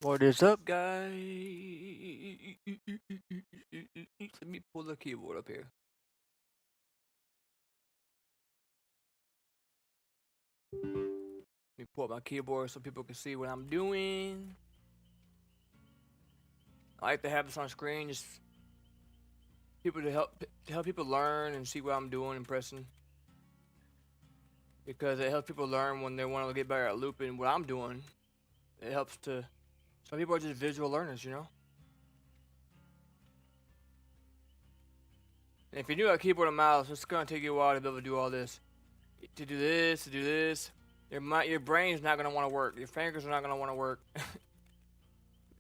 What is up, guys? Let me pull the keyboard up here. Let me pull up my keyboard so people can see what I'm doing. I like to have this on screen, just people to help people learn and see what I'm doing and pressing. Because it helps people learn when they want to get better at looping what I'm doing. It helps to. Some people are just visual learners, you know. And if you're new at keyboard and mouse, it's gonna take you a while to be able to do all this. To do this. Your brain's not gonna want to work. Your fingers are not gonna want to work.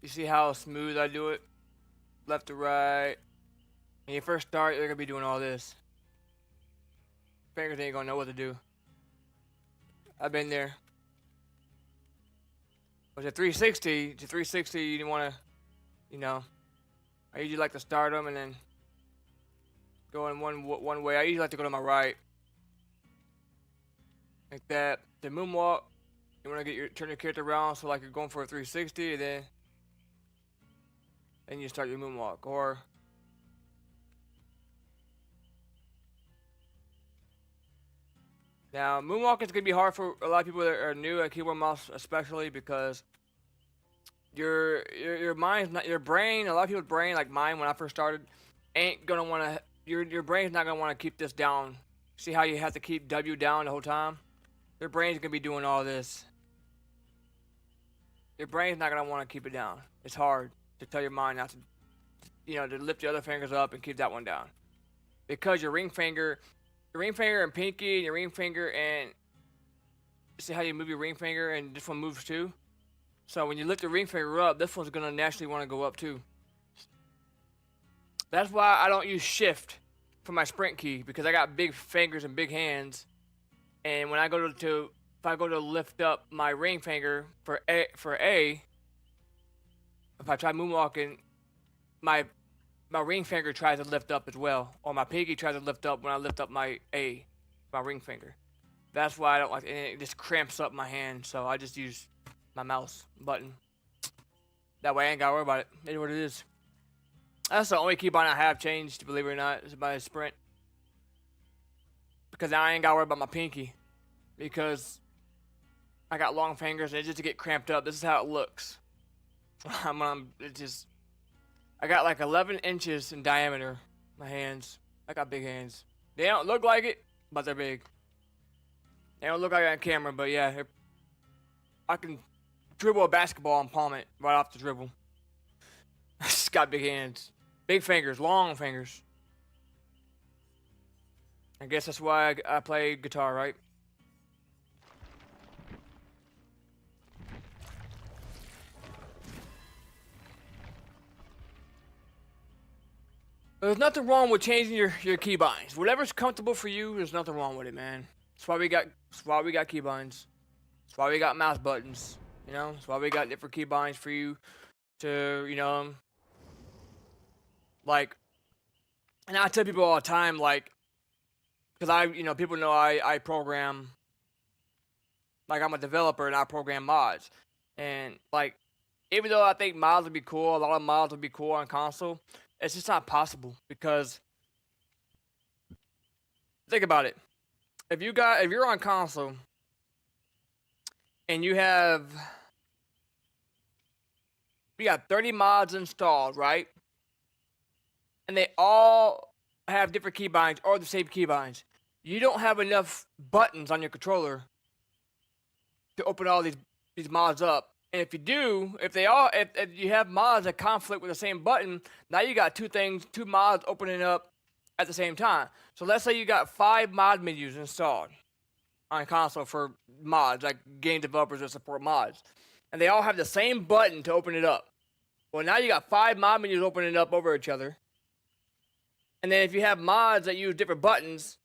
You see how smooth I do it? Left to right. When you first start, you're gonna be doing all this. Fingers ain't gonna know what to do. I've been there. With a 360, you didn't wanna, you know. I usually like to start them and then go in one way. I usually like to go to my right, like that. The moonwalk. You wanna turn your character around so like you're going for a 360, and then you start your moonwalk. Or now moonwalk is gonna be hard for a lot of people that are new at keyboard mouse, especially because your mind's not your brain. A lot of people's brain, like mine when I first started, ain't gonna wanna. Your brain's not gonna wanna keep this down. See how you have to keep W down the whole time? Your brain's gonna be doing all this. Your brain's not gonna want to keep it down. It's hard to tell your mind not to, to lift the other fingers up and keep that one down, because your ring finger and pinky, and your ring finger and see how you move your ring finger, and this one moves too. So when you lift the ring finger up, this one's gonna naturally want to go up too. That's why I don't use shift for my sprint key, because I got big fingers and big hands, and when I go to if I go to lift up my ring finger for A, if I try moonwalking, my ring finger tries to lift up as well, or my pinky tries to lift up when I lift up my ring finger. That's why I don't like it. It just cramps up my hand, so I just use my mouse button. That way I ain't gotta worry about it. It is what it is. That's the only keybind I have changed, believe it or not, is my sprint. Because now I ain't gotta worry about my pinky. Because I got long fingers and just to get cramped up. This is how it looks. I got like 11 inches in diameter. My hands. I got big hands. They don't look like it, but they're big. They don't look like it on camera, but yeah. I can dribble a basketball and palm it right off the dribble. I just got big hands. Big fingers. Long fingers. I guess that's why I play guitar, right? There's nothing wrong with changing your keybinds. Whatever's comfortable for you, there's nothing wrong with it, man. That's why we got keybinds. That's why we got mouse buttons. That's why we got different keybinds for you to, like. And I tell people all the time, like, because people know I program. Like, I'm a developer and I program mods, and like, even though I think mods would be cool, a lot of mods would be cool on console. It's just not possible, because think about it. If you're on console and you got 30 mods installed, right? And they all have different keybinds or the same keybinds. You don't have enough buttons on your controller to open all these mods up. And if you do, if you have mods that conflict with the same button, now you got two mods opening up at the same time. So let's say you got 5 mod menus installed on console for mods, like game developers that support mods, and they all have the same button to open it up. Well, now you got 5 mod menus opening up over each other. And then if you have mods that use different buttons,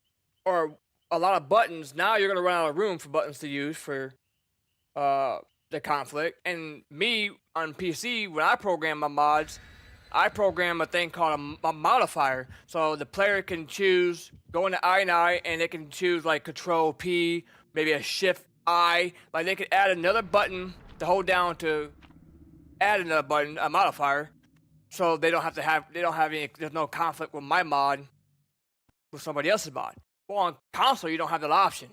or a lot of buttons, now you're gonna run out of room for buttons to use for the conflict. And me on PC, when I program my mods, I program a thing called a modifier. So the player can choose, go into I, and they can choose like Control P, maybe a Shift I. Like, they could add another button to hold down to add another button, a modifier, so they don't have any. There's no conflict with my mod with somebody else's mod. Well, on console, you don't have that option.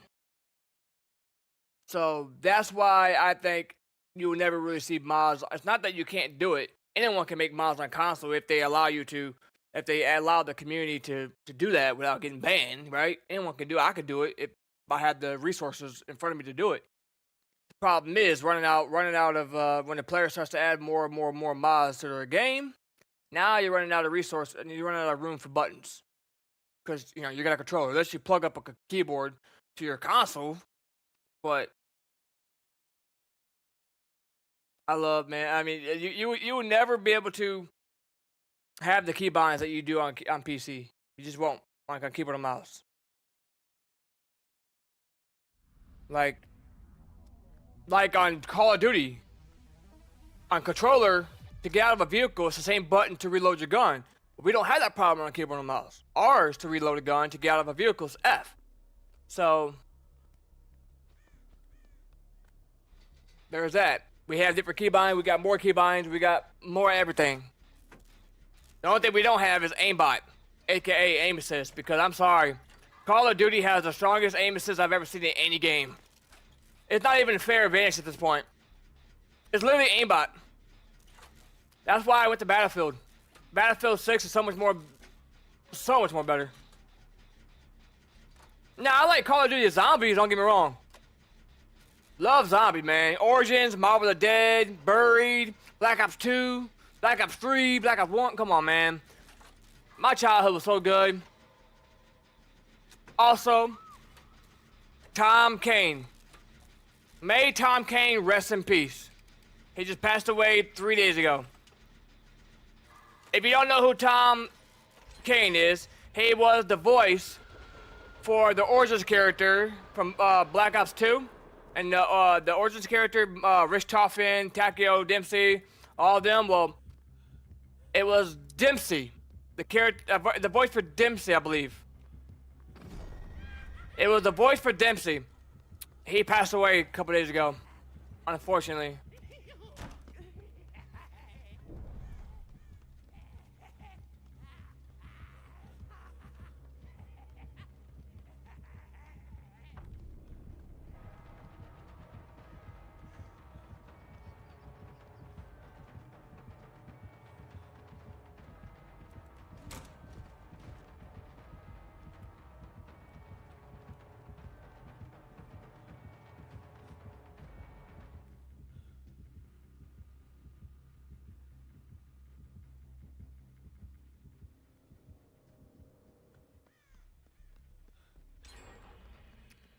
So that's why I think you will never really see mods. It's not that you can't do it. Anyone can make mods on console if they allow you to. If they allow the community to do that without getting banned, right? Anyone can do it. I could do it if I had the resources in front of me to do it. The problem is running out of when the player starts to add more and more mods to their game. Now you're running out of resource and you're running out of room for buttons because you got a controller. Unless you plug up a keyboard to your console, but I mean, you will never be able to have the keybinds that you do on PC. You just won't, like on keyboard and mouse. Like on Call of Duty, on controller, to get out of a vehicle, it's the same button to reload your gun. But we don't have that problem on keyboard and mouse. Ours, to reload a gun, to get out of a vehicle, is F. So, there's that. We have different keybinds, we got more keybinds, we got more everything. The only thing we don't have is aimbot, aka aim assist, because I'm sorry, Call of Duty has the strongest aim assist I've ever seen in any game. It's not even a fair advantage at this point. It's literally aimbot. That's why I went to Battlefield. Battlefield 6 is so much more better. Now, I like Call of Duty Zombies, don't get me wrong. Love Zombie, man. Origins, Marvel of the Dead, Buried, Black Ops 2, Black Ops 3, Black Ops 1. Come on, man. My childhood was so good. Also, Tom Kane. May Tom Kane rest in peace. He just passed away 3 days ago. If you don't know who Tom Kane is, he was the voice for the Origins character from Black Ops 2. And the Origins character, Rich Toffin, Takeo Dempsey, all of them, well, it was Dempsey. The voice for Dempsey, I believe. It was the voice for Dempsey. He passed away a couple days ago, unfortunately.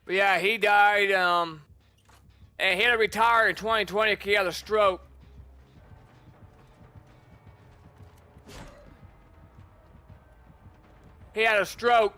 But yeah, he died, and he had to retire in 2020 because he had a stroke. He had a stroke.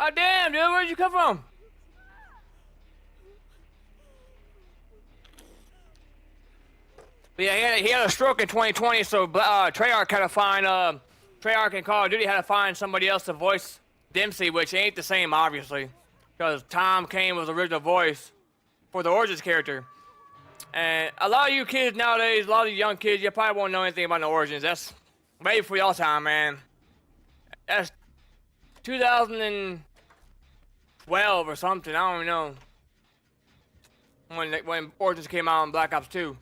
Oh damn, dude, where'd you come from? But yeah, he had a stroke in 2020, so Treyarch had to find Treyarch and Call of Duty had to find somebody else to voice Dempsey, which ain't the same, obviously, because Tom Kane was the original voice for the Origins character. And a lot of you kids nowadays, a lot of you young kids, you probably won't know anything about the Origins. That's way for y'all time, man. 2012 or something. I don't even know. When Origins came out on Black Ops 2.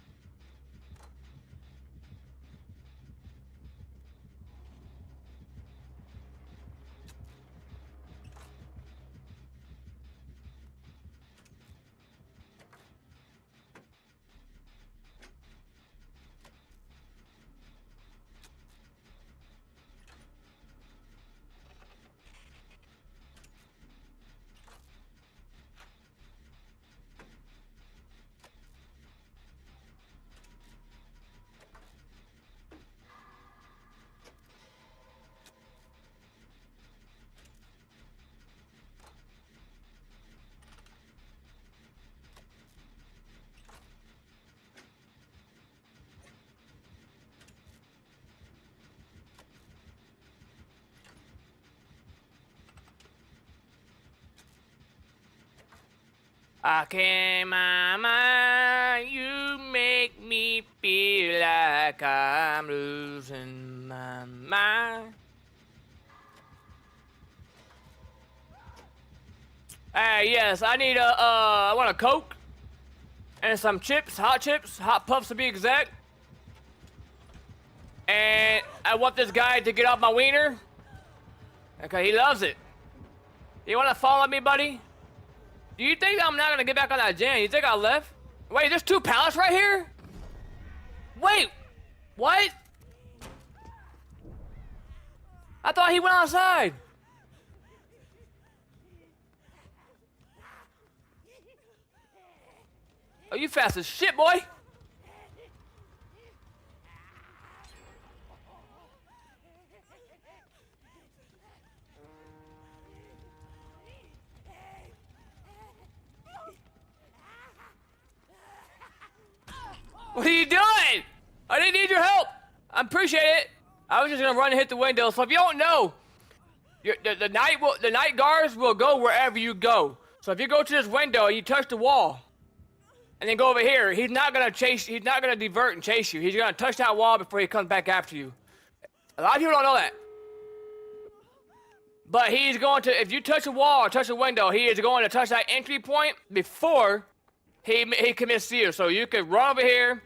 I can't my mind, you make me feel like I'm losing my mind. Hey, yes, I need I want a Coke and some chips, hot puffs to be exact. And I want this guy to get off my wiener. Okay, he loves it. You wanna follow me, buddy? Do you think I'm not gonna get back on that jam? You think I left? Wait, there's 2 pallets right here? Wait, what? I thought he went outside. Oh, you fast as shit, boy. What are you doing? I didn't need your help. I appreciate it. I was just gonna run and hit the window. So if you don't know, the night guards will go wherever you go. So if you go to this window and you touch the wall, and then go over here, he's not gonna divert and chase you. He's gonna touch that wall before he comes back after you. A lot of people don't know that. But he's going to, if you touch a wall or touch a window, he is going to touch that entry point before he commits to you. So you can run over here,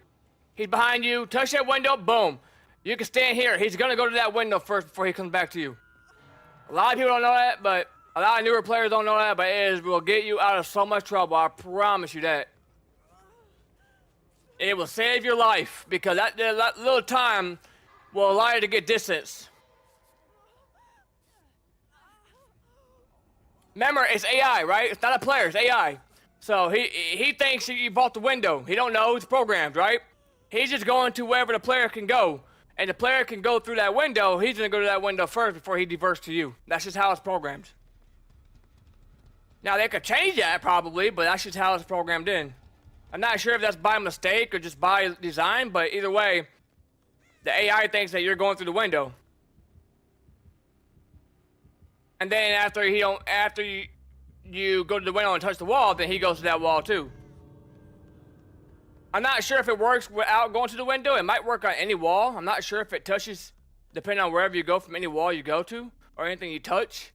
he's behind you, touch that window, boom. You can stand here. He's gonna go to that window first before he comes back to you. A lot of people don't know that, but a lot of newer players don't know that, but it will get you out of so much trouble. I promise you that. It will save your life because that little time will allow you to get distance. Remember, it's AI, right? It's not a player, it's AI. So he thinks you bought the window. He don't know, it's programmed, right? He's just going to wherever the player can go. And the player can go through that window, he's gonna go to that window first before he diverts to you. That's just how it's programmed. Now they could change that probably, but that's just how it's programmed in. I'm not sure if that's by mistake or just by design, but either way, the AI thinks that you're going through the window. And then after you go to the window and touch the wall, then he goes to that wall too. I'm not sure if it works without going to the window. It might work on any wall. I'm not sure if it touches, depending on wherever you go from any wall you go to, or anything you touch.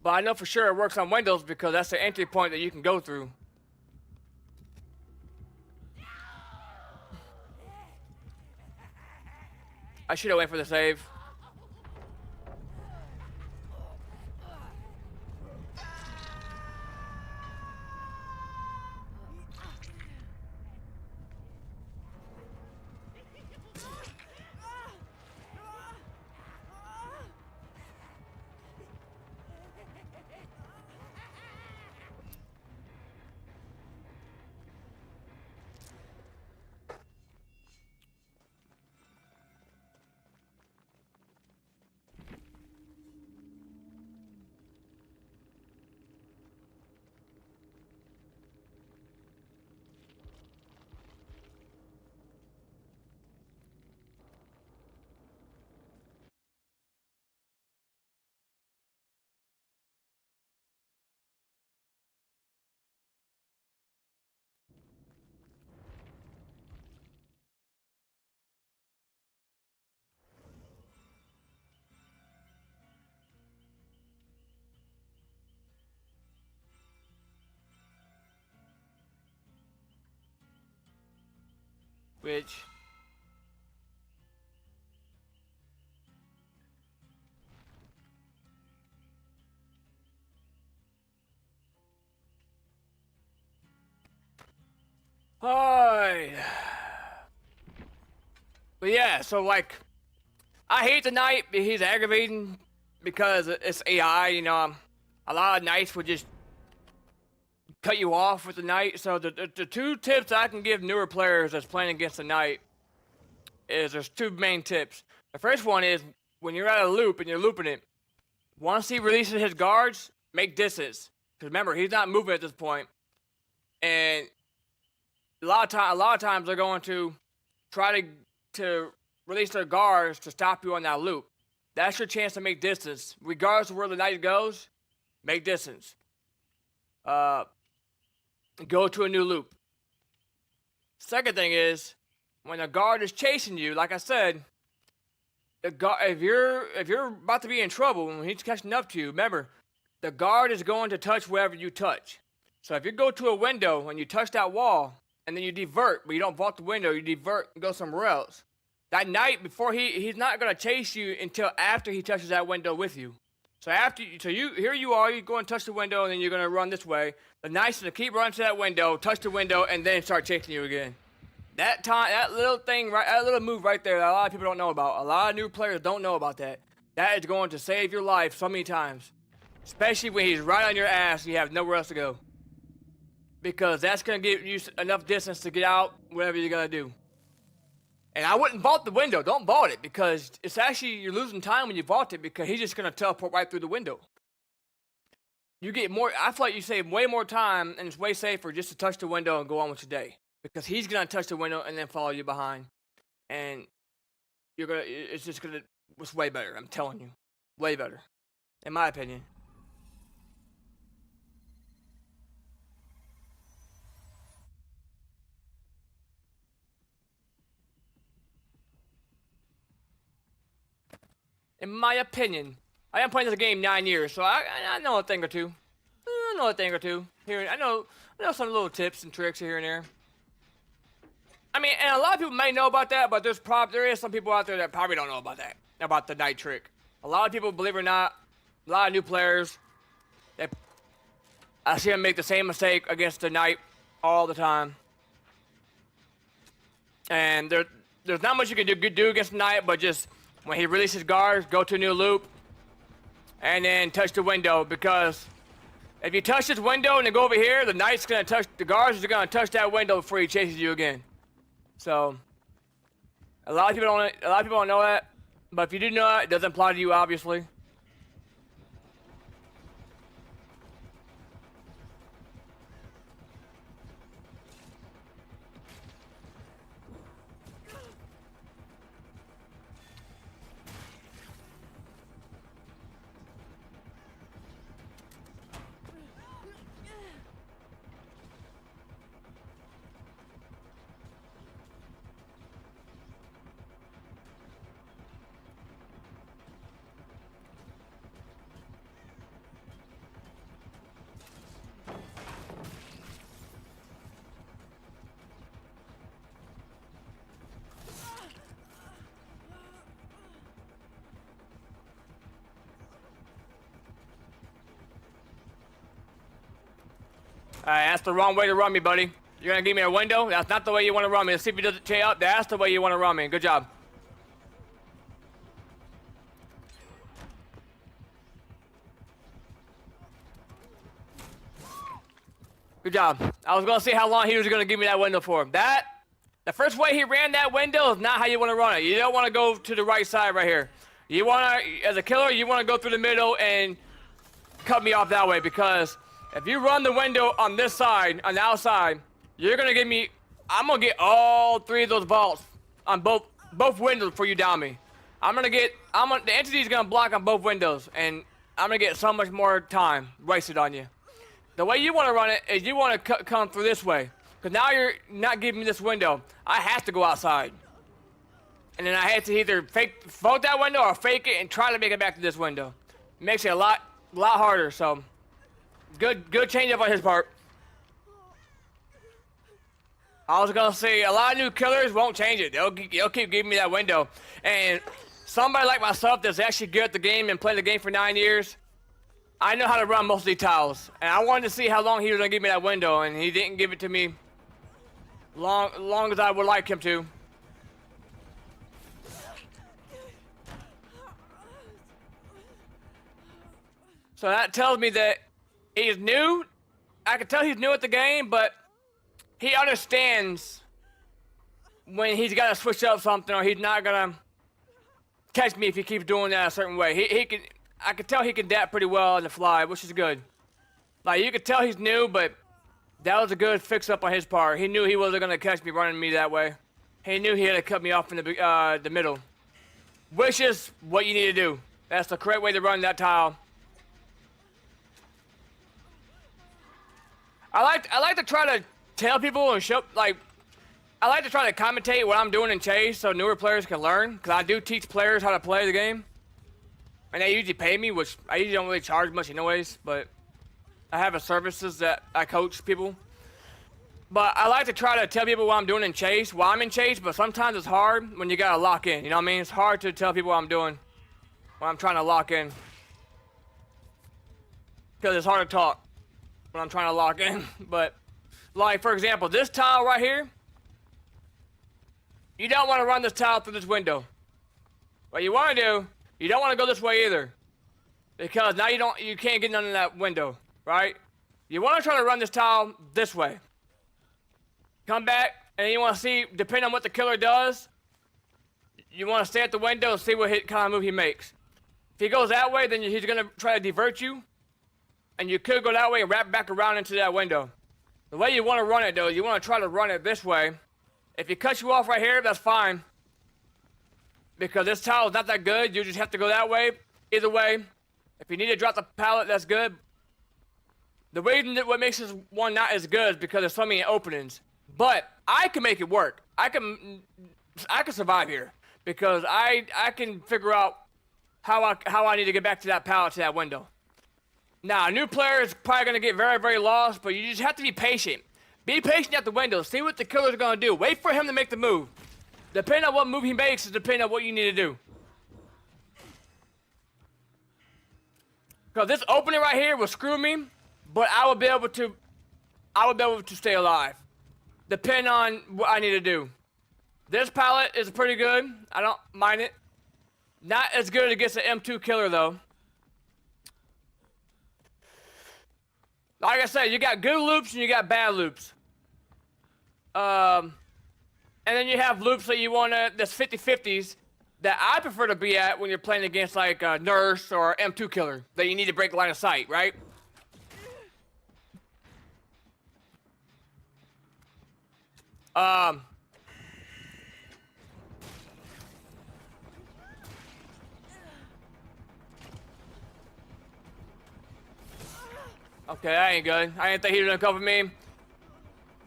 But I know for sure it works on windows because that's the entry point that you can go through. I should have waited for the save. Which... Alright. But yeah, so like, I hate the knight, but he's aggravating because it's AI, you know. A lot of knights would just cut you off with the knight. So the two tips I can give newer players that's playing against the knight is there's two main tips. The first one is when you're at a loop and you're looping it, once he releases his guards, make distance. Because remember, he's not moving at this point. And a lot of times they're going to try to release their guards to stop you on that loop. That's your chance to make distance. Regardless of where the knight goes, make distance. Go to a new loop. Second thing is, when a guard is chasing you, like I said, if you're about to be in trouble when he's catching up to you, remember, the guard is going to touch wherever you touch. So if you go to a window and you touch that wall, and then you divert, but you don't vault the window, you divert and go somewhere else. That knight, before he's not gonna chase you until after he touches that window with you. So here you are, you go and touch the window, and then you're gonna run this way. The knight's gonna keep running to that window, touch the window, and then start chasing you again. That little move right there, that a lot of people don't know about. A lot of new players don't know about that. That is going to save your life so many times, especially when he's right on your ass and you have nowhere else to go. Because that's going to give you enough distance to get out, whatever you're going to do. And I wouldn't vault the window. Don't vault it, because it's actually, you're losing time when you vault it, because he's just going to teleport right through the window. You get more, I feel like you save way more time, and it's way safer just to touch the window and go on with your day. Because he's going to touch the window and then follow you behind. And it's way better, I'm telling you. Way better. In my opinion. In my opinion, I am playing this game 9 years, so I know a thing or two. Here, I know some little tips and tricks here and there. I mean, and a lot of people may know about that, but there is some people out there that probably don't know about that, about the knight trick. A lot of people, believe it or not, a lot of new players, I see them make the same mistake against the knight all the time. And there's not much you can do against the knight, but just when he releases guards, go to a new loop, and then touch the window, because if you touch this window and then go over here, the knight's gonna touch, the guards are gonna touch that window before he chases you again. So, a lot of people don't know that, but if you do know that, it doesn't apply to you, obviously. Alright, that's the wrong way to run me, buddy. You're gonna give me a window? That's not the way you want to run me. Let's see if he does it chain up. That's the way you want to run me. Good job. Good job. I was gonna see how long he was gonna give me that window for. The first way he ran that window is not how you want to run it. You don't want to go to the right side right here. You want to, as a killer, you want to go through the middle and cut me off that way, because if you run the window on this side, on the outside, you're gonna give me, I'm gonna get all three of those vaults on both windows before you down me. The entity's gonna block on both windows, and I'm gonna get so much more time wasted on you. The way you wanna run it is you wanna come through this way, because now you're not giving me this window. I have to go outside. And then I have to either vault that window or fake it and try to make it back to this window. It makes it a lot harder, so. Good change up on his part. I was gonna say a lot of new killers won't change it. They'll keep giving me that window. And somebody like myself that's actually good at the game and playing the game for 9 years, I know how to run most of these tiles. And I wanted to see how long he was gonna give me that window, and he didn't give it to me long as I would like him to. So that tells me that he's new. I can tell he's new at the game, but he understands when he's got to switch up something, or he's not gonna catch me if he keeps doing that a certain way. I can tell he can adapt pretty well on the fly, which is good. Like, you could tell he's new, but that was a good fix-up on his part. He knew he wasn't gonna catch me running me that way. He knew he had to cut me off in the middle, which is what you need to do. That's the correct way to run that tile. I like to try to tell people and show, like, I like to try to commentate what I'm doing in Chase so newer players can learn, because I do teach players how to play the game. And they usually pay me, which I usually don't really charge much anyways, but I have a services that I coach people. But I like to try to tell people what I'm doing in Chase while I'm in Chase, but sometimes it's hard when you gotta lock in, you know what I mean? It's hard to tell people what I'm doing when I'm trying to lock in. Because it's hard to talk when I'm trying to lock in. But, like, for example, this tile right here, you don't want to run this tile through this window. What you want to do, you don't want to go this way either, because now you can't get none of that window, right? You want to try to run this tile this way. Come back, and you want to see, depending on what the killer does, you want to stay at the window and see what kind of move he makes. If he goes that way, then he's going to try to divert you, and you could go that way and wrap back around into that window. The way you want to run it, though, you want to try to run it this way. If he cuts you off right here, that's fine, because this tile is not that good. You just have to go that way. Either way, if you need to drop the pallet, that's good. The reason that what makes this one not as good is because there's so many openings. But I can make it work. I can survive here because I can figure out how I need to get back to that pallet, to that window. Now, a new player is probably going to get very, very lost, but you just have to be patient. Be patient at the window. See what the killer's going to do. Wait for him to make the move. Depending on what move he makes is depending on what you need to do. Because this opening right here will screw me, but I will be able to stay alive. Depending on what I need to do. This pallet is pretty good. I don't mind it. Not as good against an M2 killer, though. Like I said, you got good loops and you got bad loops. And then you have loops that you want to, that's 50-50s, that I prefer to be at when you're playing against like a nurse or M2 killer, that you need to break line of sight, right? Okay, that ain't good. I didn't think he was gonna cover me.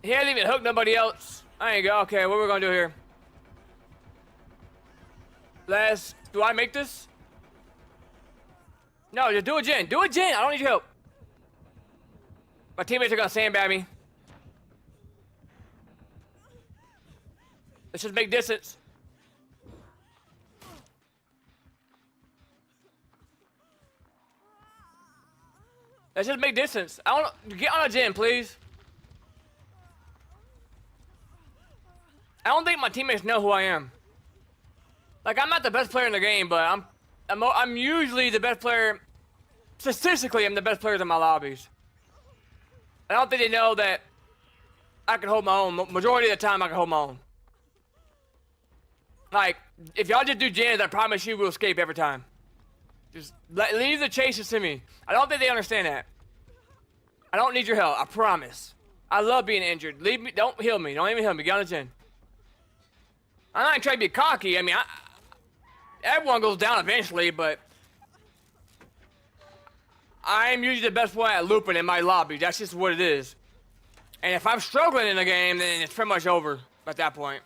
He hadn't even hooked nobody else. I ain't go. Okay, what we're gonna do here? Do I make this? No, just do it, Jen. Do it, Jen. I don't need your help. My teammates are gonna sandbag me. Let's just make distance. Let's just make distance. I don't get on a Jen, please. I don't think my teammates know who I am. Like, I'm not the best player in the game, but I'm usually the best player. Statistically, I'm the best player in my lobbies. I don't think they know that I can hold my own. Majority of the time, I can hold my own. Like, if y'all just do Jans, I promise you will escape every time. Just leave the chases to me. I don't think they understand that. I don't need your help, I promise. I love being injured. Leave me, don't heal me. Don't even heal me. Get on the chin. I'm not trying to be cocky. I mean, everyone goes down eventually, but I'm usually the best one at looping in my lobby. That's just what it is. And if I'm struggling in the game, then it's pretty much over at that point.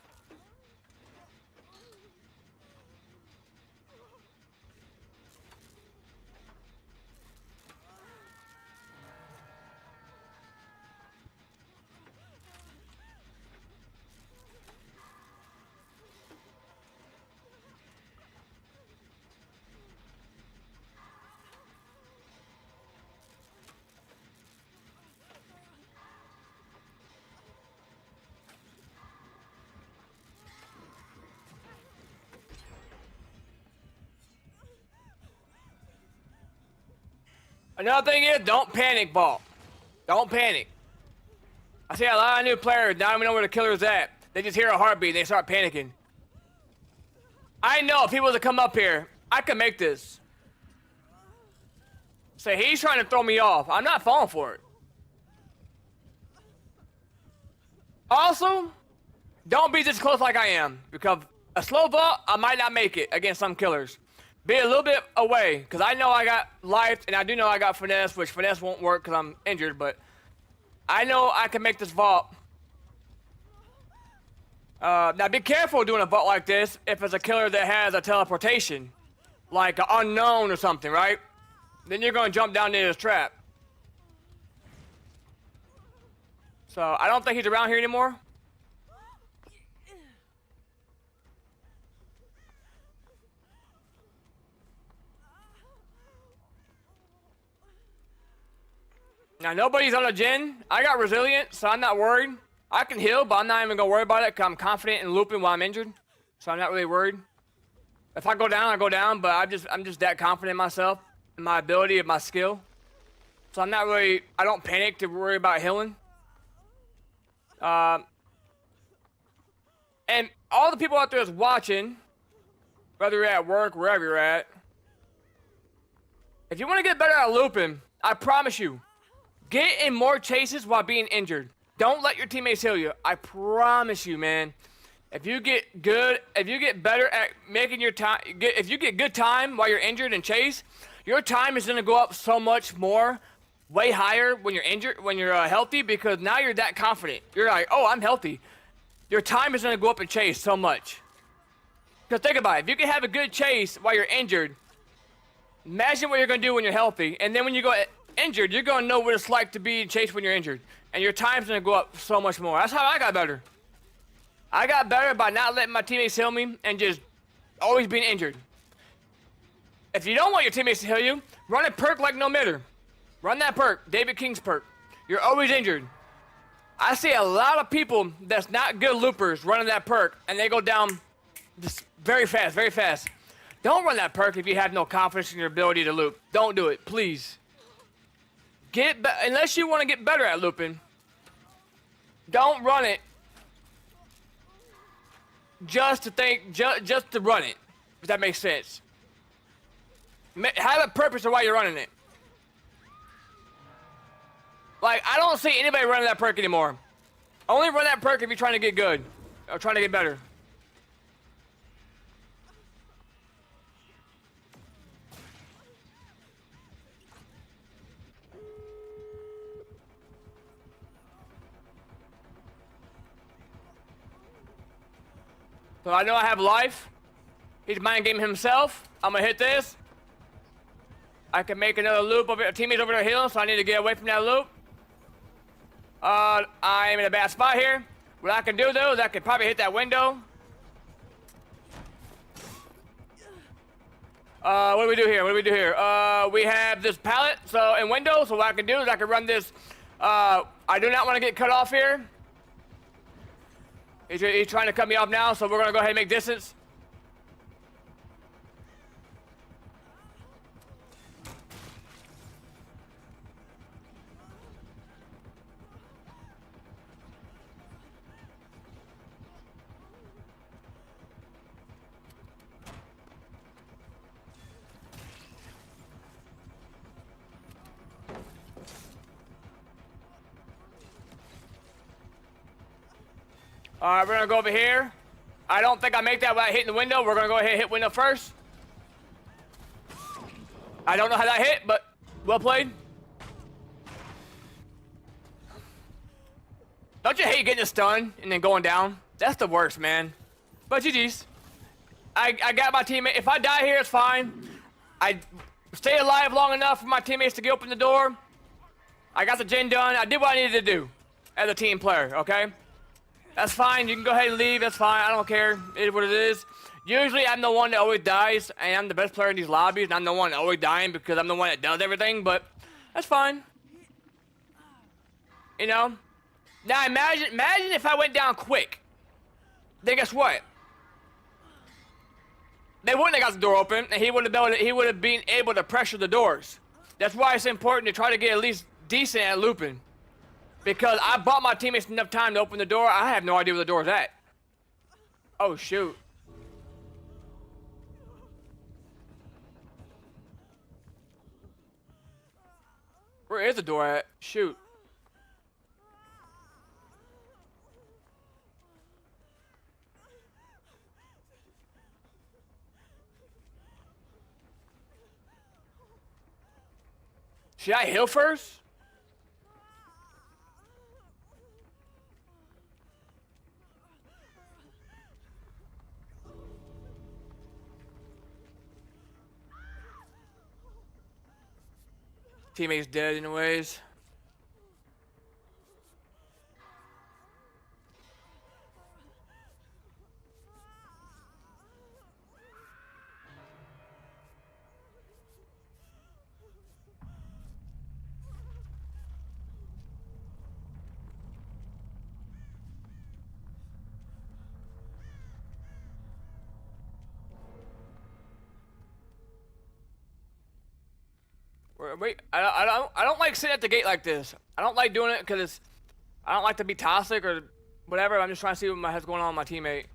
Another thing is, don't panic, Vault. Don't panic. I see a lot of new players don't even know where the killer's at. They just hear a heartbeat and they start panicking. I know if he was to come up here, I could make this. So he's trying to throw me off. I'm not falling for it. Also, don't be this close like I am, because a slow vault, I might not make it against some killers. Be a little bit away, because I know I got life, and I do know I got finesse, which finesse won't work because I'm injured, but I know I can make this vault. Now be careful doing a vault like this if it's a killer that has a teleportation, like an unknown or something, right? Then you're going to jump down into this trap. So I don't think he's around here anymore. Now nobody's on a gen. I got resilient, so I'm not worried. I can heal, but I'm not even gonna worry about it because I'm confident in looping while I'm injured. So I'm not really worried. If I go down, I go down, but I'm just that confident in myself, in my ability, in my skill. So I'm not really, I don't panic to worry about healing. And all the people out there is watching, whether you're at work, wherever you're at. If you want to get better at looping, I promise you, get in more chases while being injured. Don't let your teammates heal you. I promise you, man. If you get good, if you get better at making your time, if you get good time while you're injured and chase, your time is gonna go up so much more, way higher when you're injured, when you're healthy, because now you're that confident. You're like, oh, I'm healthy. Your time is gonna go up and chase so much. Because think about it, if you can have a good chase while you're injured, imagine what you're gonna do when you're healthy, and then when you go injured, you're gonna know what it's like to be chased when you're injured, and your time's gonna go up so much more. That's how I got better. I got better by not letting my teammates heal me and just always being injured. If you don't want your teammates to heal you, run a perk like No Mitter. Run that perk, David King's perk. You're always injured. I see a lot of people that's not good loopers running that perk, and they go down just very fast, very fast. Don't run that perk if you have no confidence in your ability to loop. Don't do it, please. Unless you want to get better at looping, don't run it just to run it, if that makes sense. Have a purpose of why you're running it. Like, I don't see anybody running that perk anymore. Only run that perk if you're trying to get good, or trying to get better. So I know I have life. He's mind gaming himself. I'm gonna hit this. I can make another loop over here. Teammates over there healing, so I need to get away from that loop. I'm in a bad spot here. What I can do though is I can probably hit that window. What do we do here? What do we do here? We have this pallet, so in window, so what I can do is I can run this. I do not want to get cut off here. He's trying to cut me off now, so we're gonna go ahead and make distance. Alright, we're gonna go over here. I don't think I make that without hitting the window. We're gonna go ahead and hit window first. I don't know how that hit, but well played. Don't you hate getting a stun and then going down? That's the worst, man. But GG's. I got my teammate. If I die here, it's fine. I stay alive long enough for my teammates to get open the door. I got the gen done. I did what I needed to do as a team player, okay? That's fine. You can go ahead and leave. That's fine. I don't care. It is what it is. Usually, I'm the one that always dies, and I'm the best player in these lobbies, and I'm the one always dying because I'm the one that does everything, but that's fine. You know? Now, imagine if I went down quick. Then guess what? They wouldn't have got the door open, and he would have been able to pressure the doors. That's why it's important to try to get at least decent at looping. Because I bought my teammates enough time to open the door. I have no idea where the door's at. Oh, shoot. Where is the door at? Shoot. Should I heal first? Teammate's dead anyways. Wait, I don't like sitting at the gate like this. I don't like doing it because I don't like to be toxic or whatever. I'm just trying to see what's going on with my teammate.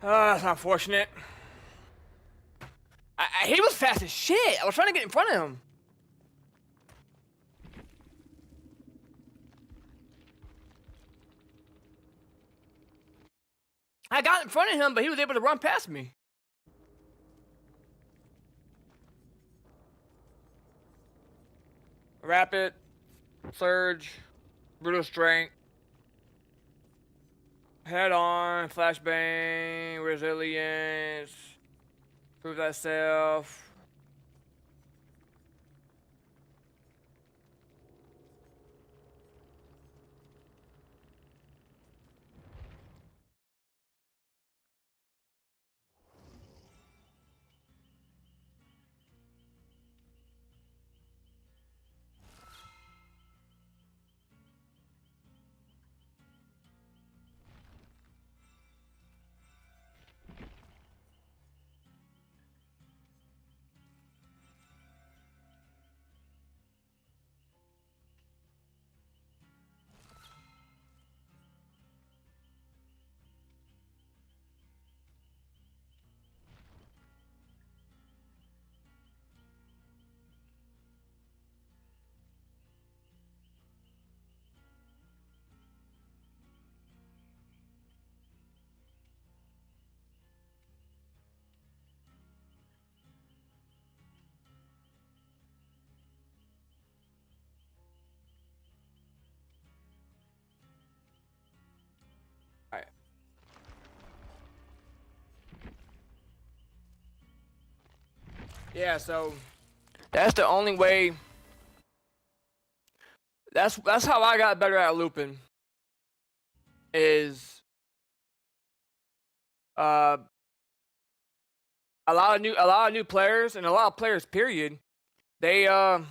That's unfortunate. He was fast as shit. I was trying to get in front of him. I got in front of him, but he was able to run past me. Rapid, surge, brutal strength, head on, flashbang, resilience, prove thyself. Alright. Yeah, so that's the only way. That's how I got better at looping. Is a lot of new players and a lot of players period. They're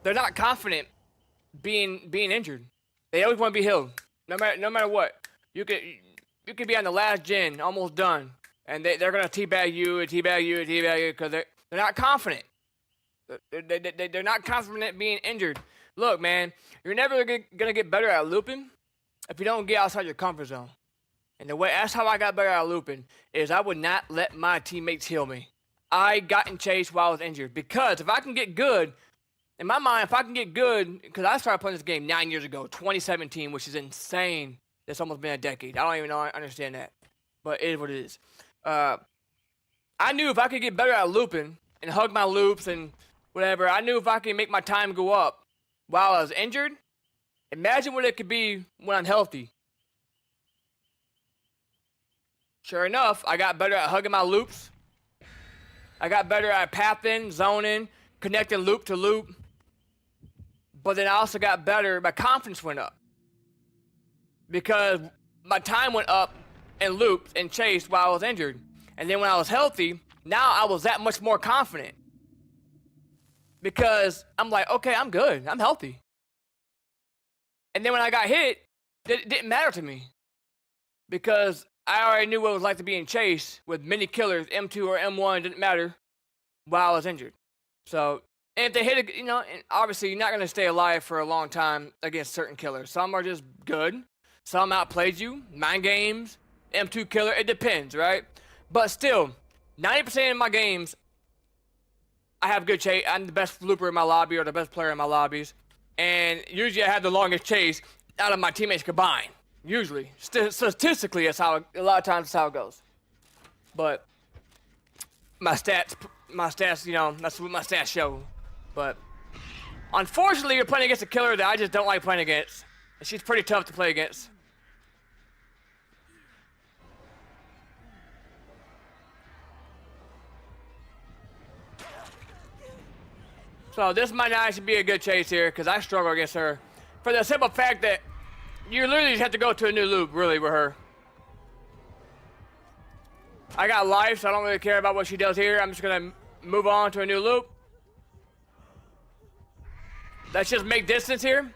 not confident being injured. They always want to be healed, no matter what. You could be on the last gen, almost done, and they're gonna teabag you because they're not confident. They're not confident being injured. Look, man, you're never gonna get better at looping if you don't get outside your comfort zone. And that's how I got better at looping, is I would not let my teammates heal me. I got in chase while I was injured, because if I can get good. In my mind, if I can get good, because I started playing this game 9 years ago, 2017, which is insane. It's almost been a decade. I don't even know I understand that. But it is what it is. I knew if I could get better at looping and hug my loops and whatever, I knew if I could make my time go up while I was injured, imagine what it could be when I'm healthy. Sure enough, I got better at hugging my loops. I got better at pathing, zoning, connecting loop to loop. But then I also got better, my confidence went up. because my time went up and looped and chased while I was injured. And then when I was healthy, now I was that much more confident. Because I'm like, okay, I'm good. I'm healthy. And then when I got hit, it didn't matter to me. Because I already knew what it was like to be in chase with many killers, M2 or M1, didn't matter, while I was injured. So, and if they hit, you know, and obviously you're not going to stay alive for a long time against certain killers. Some are just good. Some outplayed you. Mind games, M2 killer, it depends, right? But still, 90% of my games, I have good chase. I'm the best looper in my lobby or the best player in my lobbies. And usually I have the longest chase out of my teammates combined. Usually. Statistically, that's how, a lot of times that's how it goes. But my stats, you know, that's what my stats show. But unfortunately, you're playing against a killer that I just don't like playing against. She's pretty tough to play against. So this might not actually be a good chase here, because I struggle against her. For the simple fact that you literally just have to go to a new loop, really, with her. I got life, so I don't really care about what she does here. I'm just going to move on to a new loop. Let's just make distance here.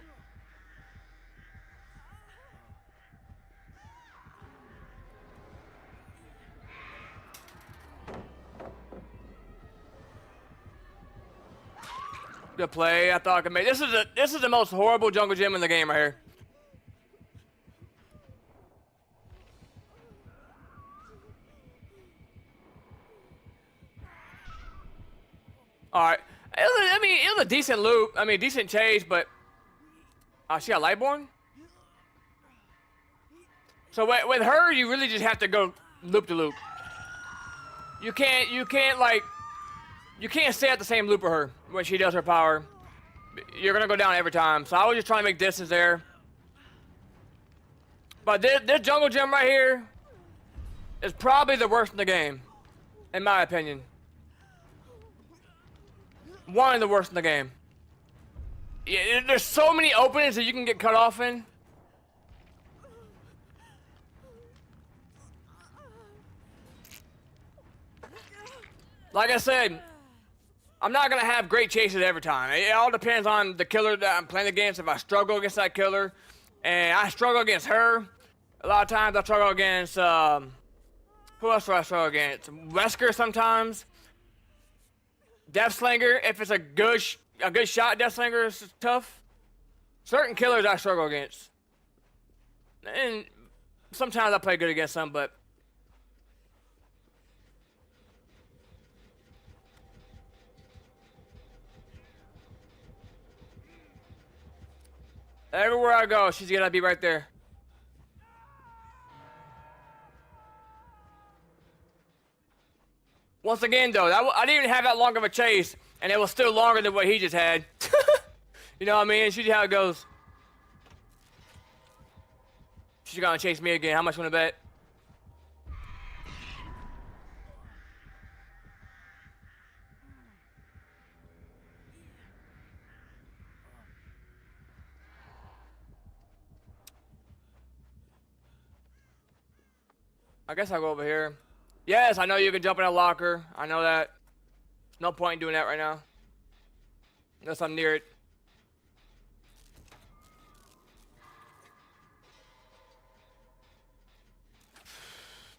Good play. I thought I could make. This is the most horrible jungle gym in the game right here. All right. It was a decent loop. I mean, decent chase, but she got Lightborn. So with her, you really just have to go loop to loop. You can't stay at the same loop with her when she does her power. You're gonna go down every time. So I was just trying to make distance there. But this jungle gym right here is probably the worst in the game, in my opinion. One of the worst in the game. Yeah, there's so many openings that you can get cut off in. Like I said, I'm not gonna have great chases every time. It all depends on the killer that I'm playing against. If I struggle against that killer, and I struggle against her, a lot of times I struggle against who else do I struggle against? Wesker sometimes. Deathslinger, if it's a good shot, Deathslinger is tough. Certain killers I struggle against, and sometimes I play good against some, but. Everywhere I go, she's gonna be right there. Once again, though, I didn't even have that long of a chase, and it was still longer than what he just had. You know what I mean? It's usually how it goes. She's gonna chase me again. How much you wanna bet? I guess I'll go over here. Yes, I know you can jump in a locker. I know that. No point in doing that right now. Unless I'm near it.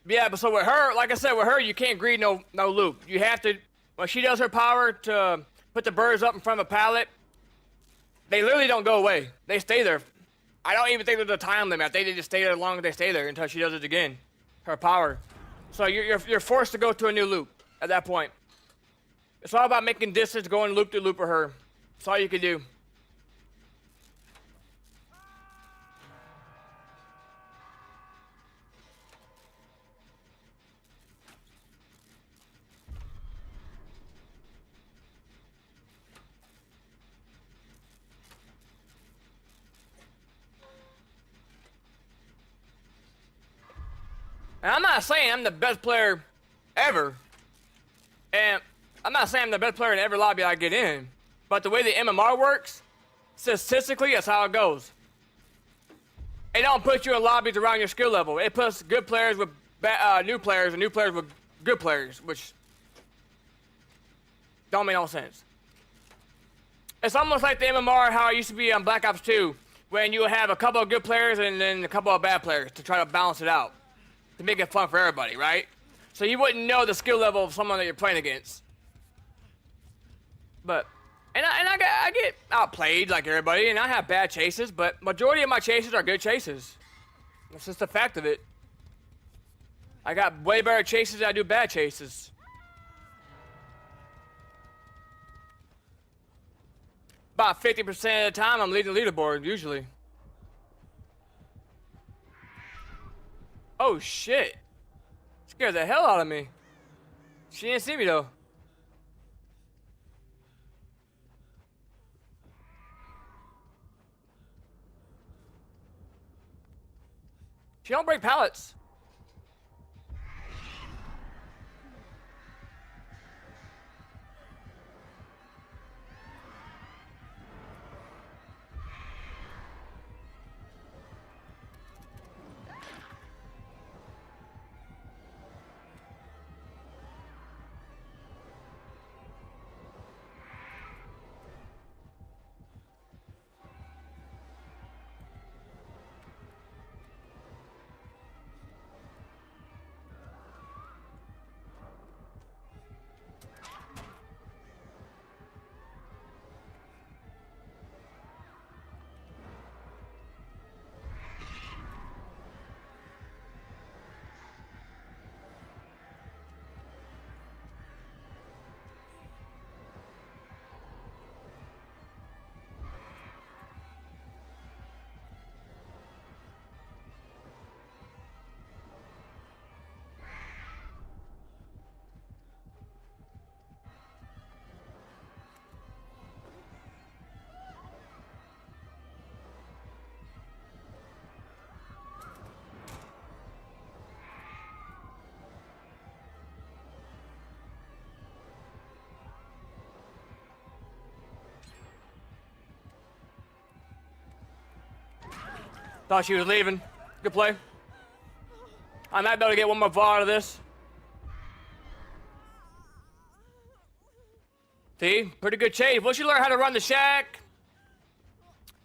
Yeah, but so with her, like I said, with her, you can't greed no loop. You have to, when she does her power to put the birds up in front of a pallet, they literally don't go away. They stay there. I don't even think there's a time limit. I think they just stay there as long as they stay there until she does it again. Her power. So you're forced to go to a new loop at that point. It's all about making distance, going loop to loop with her. That's all you can do. And I'm not saying I'm the best player ever. And I'm not saying I'm the best player in every lobby I get in. But the way the MMR works, statistically, that's how it goes. It don't put you in lobbies around your skill level. It puts good players with new players and new players with good players, which don't make no sense. It's almost like the MMR how it used to be on Black Ops 2, when you have a couple of good players and then a couple of bad players to try to balance it out, to make it fun for everybody, right? So you wouldn't know the skill level of someone that you're playing against. But, I get outplayed like everybody, and I have bad chases, but majority of my chases are good chases. That's just the fact of it. I got way better chases than I do bad chases. About 50% of the time, I'm leading the leaderboard, usually. Oh, shit. Scared the hell out of me. She didn't see me, though. She don't break pallets. Thought she was leaving. Good play. I might be able to get one more ball out of this. See? Pretty good chase. Once you learn how to run the shack.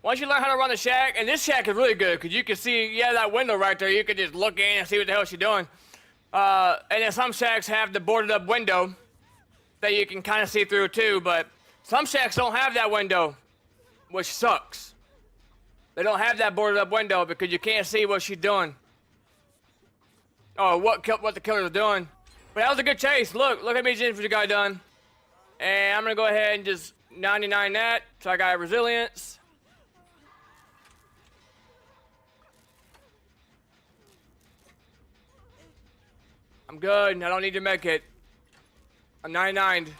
And this shack is really good, because you can see, yeah, that window right there. You can just look in and see what the hell she's doing. And then some shacks have the boarded up window that you can kind of see through too, but some shacks don't have that window, which sucks. They don't have that boarded up window because you can't see what she's doing. Or what the killer's doing. But that was a good chase. Look at me just what you got done. And I'm gonna go ahead and just 99 that, so I got resilience. I'm good, I don't need to make it. I'm 99'd.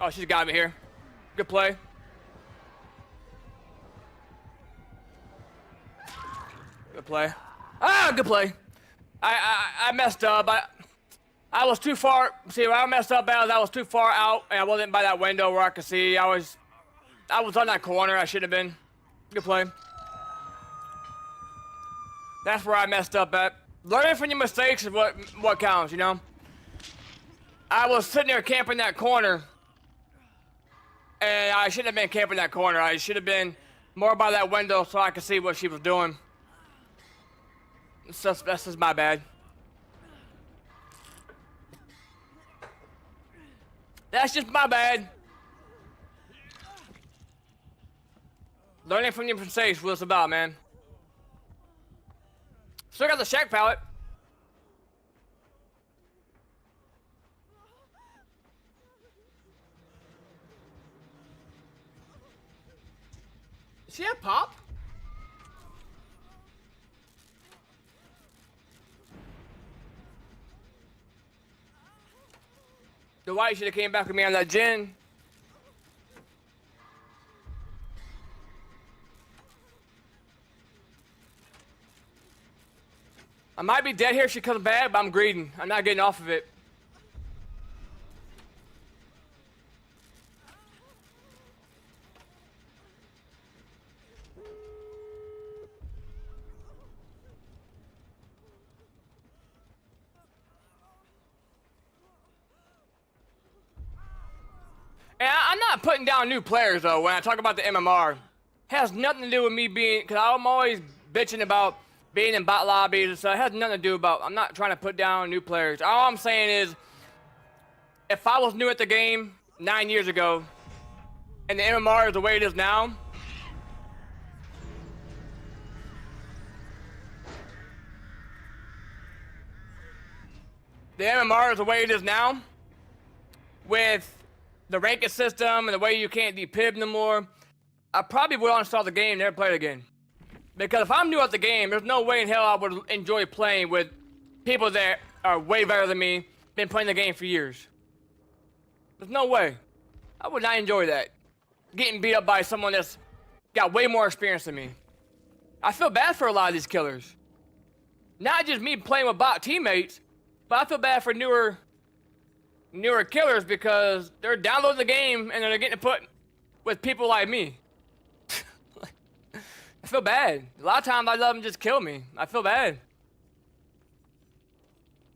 Oh, she's got me here. Good play. Good play. Ah, good play. I messed up. I was too far. See, where I messed up at, I was too far out, and I wasn't by that window where I could see. I was on that corner. I should have been. Good play. That's where I messed up at. Learning from your mistakes is what counts, you know? I was sitting there camping that corner. And I shouldn't have been camping that corner. I should have been more by that window so I could see what she was doing. That's just my bad. That's just my bad. Learning from your mistakes is what it's about, man. Still got the shack pallet. Does she have pop? Dwight should have came back with me on that gen. I might be dead here if she comes back, but I'm greeding. I'm not getting off of it. And I'm not putting down new players, though, when I talk about the MMR. It has nothing to do with me being, because I'm always bitching about being in bot lobbies and stuff. It has nothing to do about, I'm not trying to put down new players. All I'm saying is, if I was new at the game 9 years ago, and the MMR is the way it is now, with the ranking system and the way you can't depib no more, I probably would uninstall the game and never play it again. Because if I'm new at the game, there's no way in hell I would enjoy playing with people that are way better than me, been playing the game for years. There's no way. I would not enjoy that. Getting beat up by someone that's got way more experience than me. I feel bad for a lot of these killers. Not just me playing with bot teammates, but I feel bad for newer killers because they're downloading the game and they're getting put with people like me. I feel bad. A lot of times I let them just kill me. I feel bad.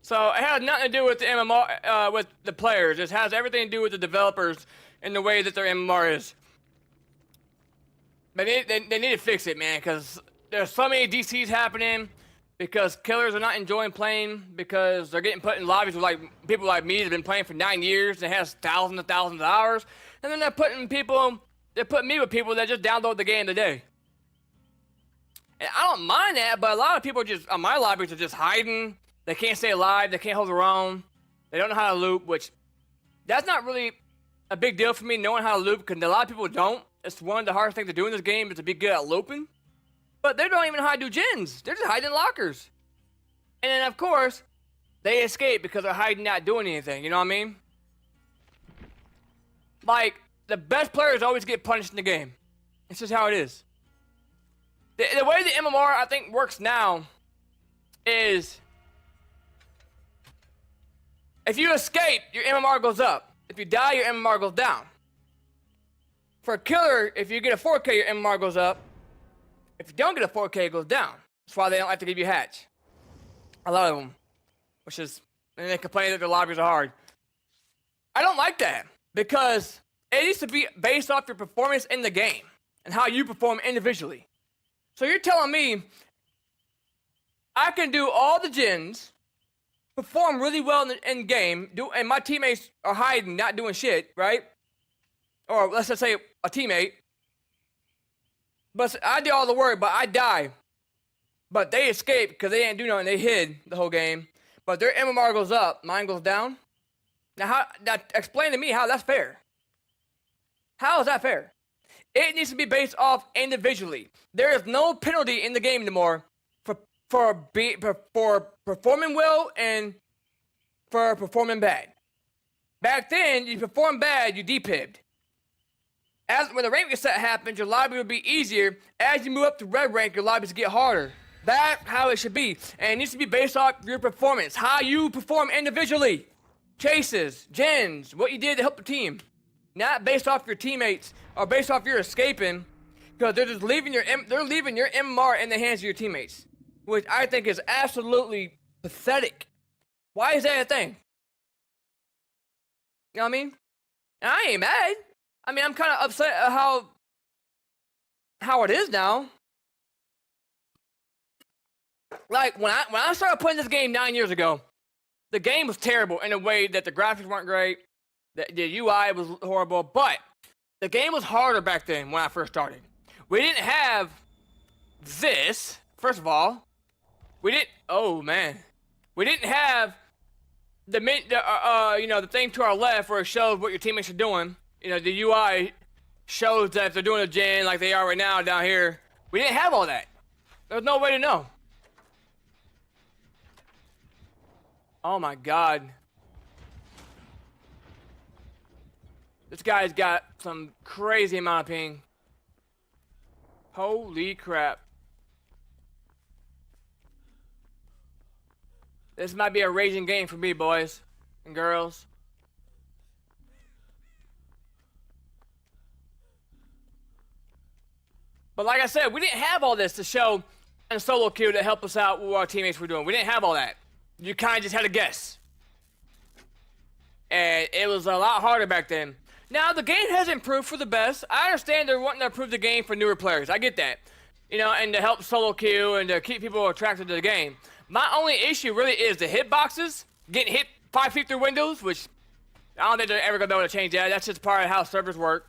So it has nothing to do with the MMR, with the players. It has everything to do with the developers and the way that their MMR is. But they need to fix it, man, because there's so many DCs happening because killers are not enjoying playing because they're getting put in lobbies with like people like me that have been playing for 9 years and has thousands and thousands of hours. And then they're putting me with people that just download the game today. And I don't mind that, but a lot of people just, on my lobbies, are just hiding. They can't stay alive. They can't hold their own. They don't know how to loop, which that's not really a big deal for me, knowing how to loop, because a lot of people don't. It's one of the hardest things to do in this game is to be good at looping. But they don't even know how to do gens. They're just hiding in lockers. And then, of course, they escape because they're hiding, not doing anything. You know what I mean? Like, the best players always get punished in the game. It's just how it is. The way the MMR, I think, works now is if you escape, your MMR goes up. If you die, your MMR goes down. For a killer, if you get a 4K, your MMR goes up. If you don't get a 4K, it goes down. That's why they don't like to give you a hatch. A lot of them. Which is, and they complain that their lobbies are hard. I don't like that because it needs to be based off your performance in the game and how you perform individually. So you're telling me I can do all the gens, perform really well in game, and my teammates are hiding, not doing shit, right? Or let's just say a teammate. But I did all the work, but I die. But they escaped because they didn't do nothing. They hid the whole game. But their MMR goes up, mine goes down. Now explain to me how that's fair. How is that fair? It needs to be based off individually. There is no penalty in the game anymore for performing well and for performing bad. Back then, you perform bad, you depibbed. When the rank reset happens, your lobby will be easier. As you move up to red rank, your lobbies get harder. That's how it should be. And it needs to be based off your performance. How you perform individually. Chases, gens, what you did to help the team. Not based off your teammates or based off your escaping. Because they're just leaving your MMR in the hands of your teammates. Which I think is absolutely pathetic. Why is that a thing? You know what I mean? And I ain't mad. I mean, I'm kind of upset at how it is now. Like, when I started playing this game 9 years ago, the game was terrible in a way that the graphics weren't great, the UI was horrible, but the game was harder back then when I first started. We didn't have this, first of all. We didn't have the thing to our left where it shows what your teammates are doing. You know, the UI shows that if they're doing a gen like they are right now down here. We didn't have all that. There's no way to know. Oh my God. This guy's got some crazy amount of ping. Holy crap. This might be a raging game for me, boys and girls. But like I said, we didn't have all this to show and solo queue to help us out with what our teammates were doing. We didn't have all that. You kind of just had to guess. And it was a lot harder back then. Now, the game has improved for the best. I understand they're wanting to improve the game for newer players. I get that. You know, and to help solo queue and to keep people attracted to the game. My only issue really is the hitboxes. Getting hit 5 feet through windows, which I don't think they're ever going to be able to change that. That's just part of how servers work.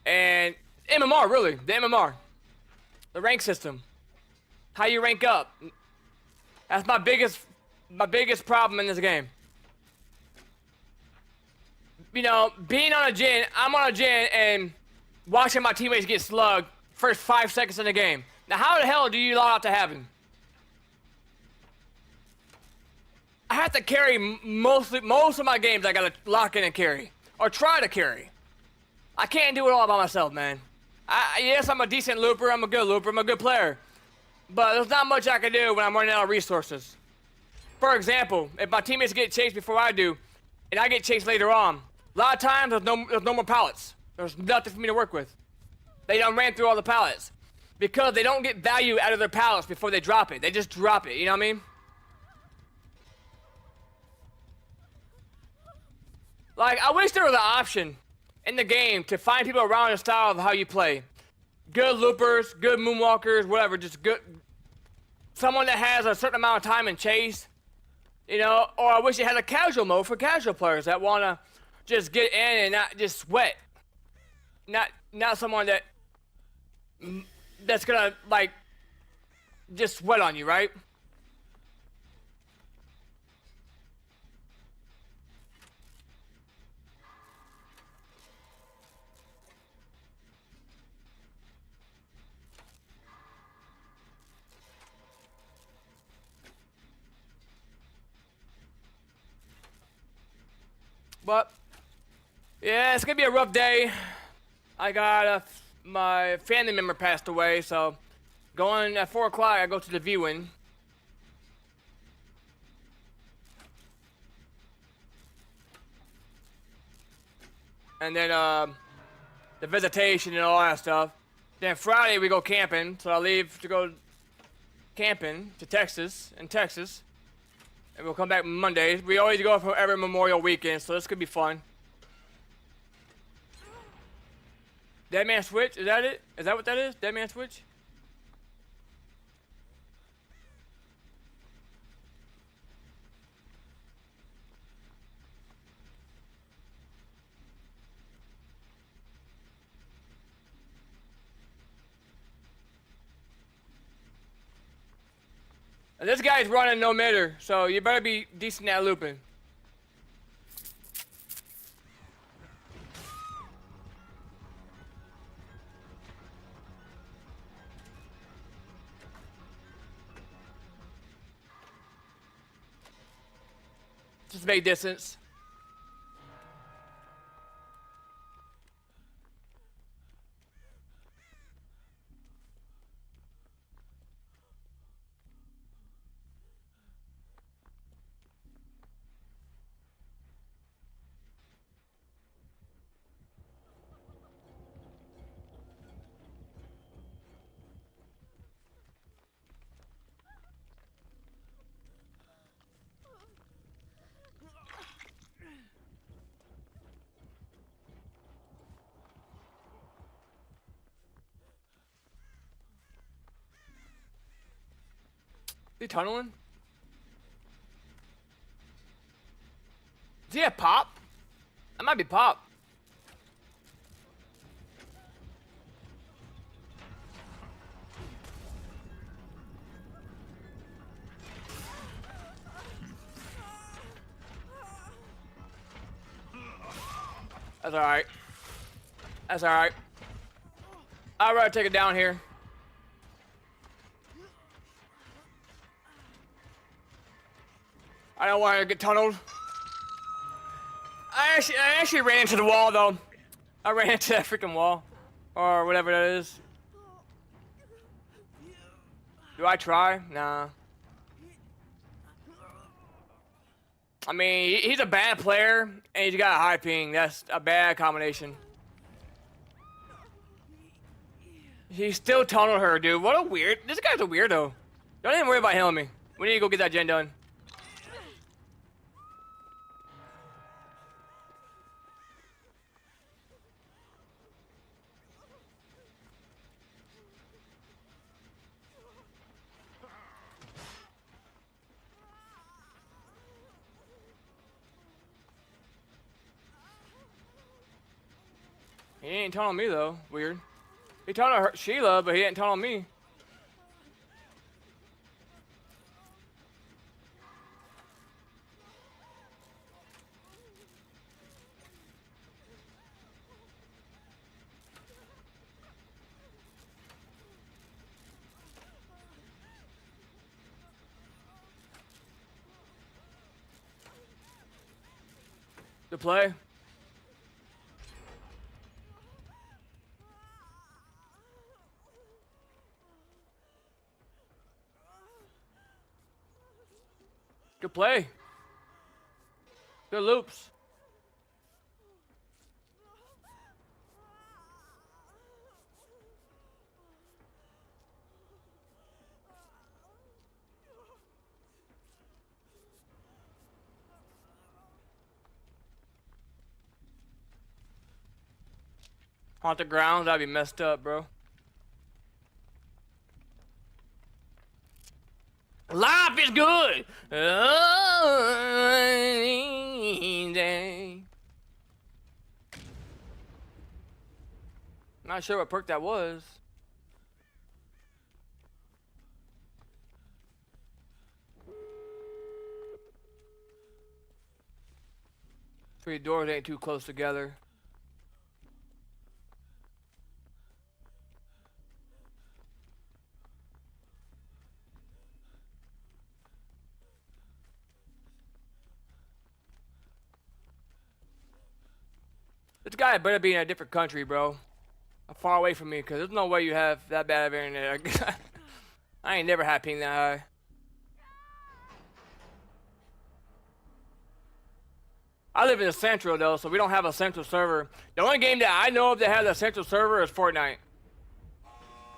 And MMR, really. The MMR. The rank system. How you rank up. That's my biggest problem in this game. You know, being on a gen, I'm on a gen and watching my teammates get slugged first 5 seconds in the game. Now, how the hell do you allow that to happen? I have to carry most of my games. I gotta lock in and carry, or try to carry. I can't do it all by myself, man. Yes, I'm a decent looper. I'm a good looper. I'm a good player, but there's not much I can do when I'm running out of resources. For example, if my teammates get chased before I do, and I get chased later on, a lot of times there's no more pallets. There's nothing for me to work with. They done ran through all the pallets because they don't get value out of their pallets before they drop it. They just drop it. You know what I mean? Like, I wish there was an option in the game to find people around the style of how you play. Good loopers, good moonwalkers, whatever, just good. Someone that has a certain amount of time in chase, you know, or I wish it had a casual mode for casual players that want to just get in and not just sweat. Not someone that's gonna, like, just sweat on you, right? But yeah, it's gonna be a rough day. I got my family member passed away, so going at 4 o'clock, I go to the viewing. And then the visitation and all that stuff. Then Friday we go camping, so I leave to go camping to Texas, and we'll come back Monday. We always go for every Memorial weekend, so this could be fun. Dead Man Switch, is that it? Is that what that is? Dead Man Switch? And this guy's running no mitter, so you better be decent at looping. Just make distance. Is he tunneling? Is he a pop? That might be pop. That's alright. That's alright. I'd rather take it down here. I don't want to get tunneled. I actually ran into the wall though. I ran into that freaking wall. Or whatever that is. Do I try? Nah. I mean, he's a bad player, and he's got a high ping. That's a bad combination. He's still tunneling her, dude. What a weird... This guy's a weirdo. Don't even worry about healing me. We need to go get that gen done. He ain't tunneling me, though. Weird. He tunneled her, Sheila, but he ain't tunneling me. Good play. Good play. Good loops. Haunt the ground, that'd be messed up, bro. Life is good. Not sure what perk that was. Three doors ain't too close together. This guy better be in a different country, bro. Far away from me, because there's no way you have that bad of internet. I ain't never had ping that high. I live in the central, though, so we don't have a central server. The only game that I know of that has a central server is Fortnite.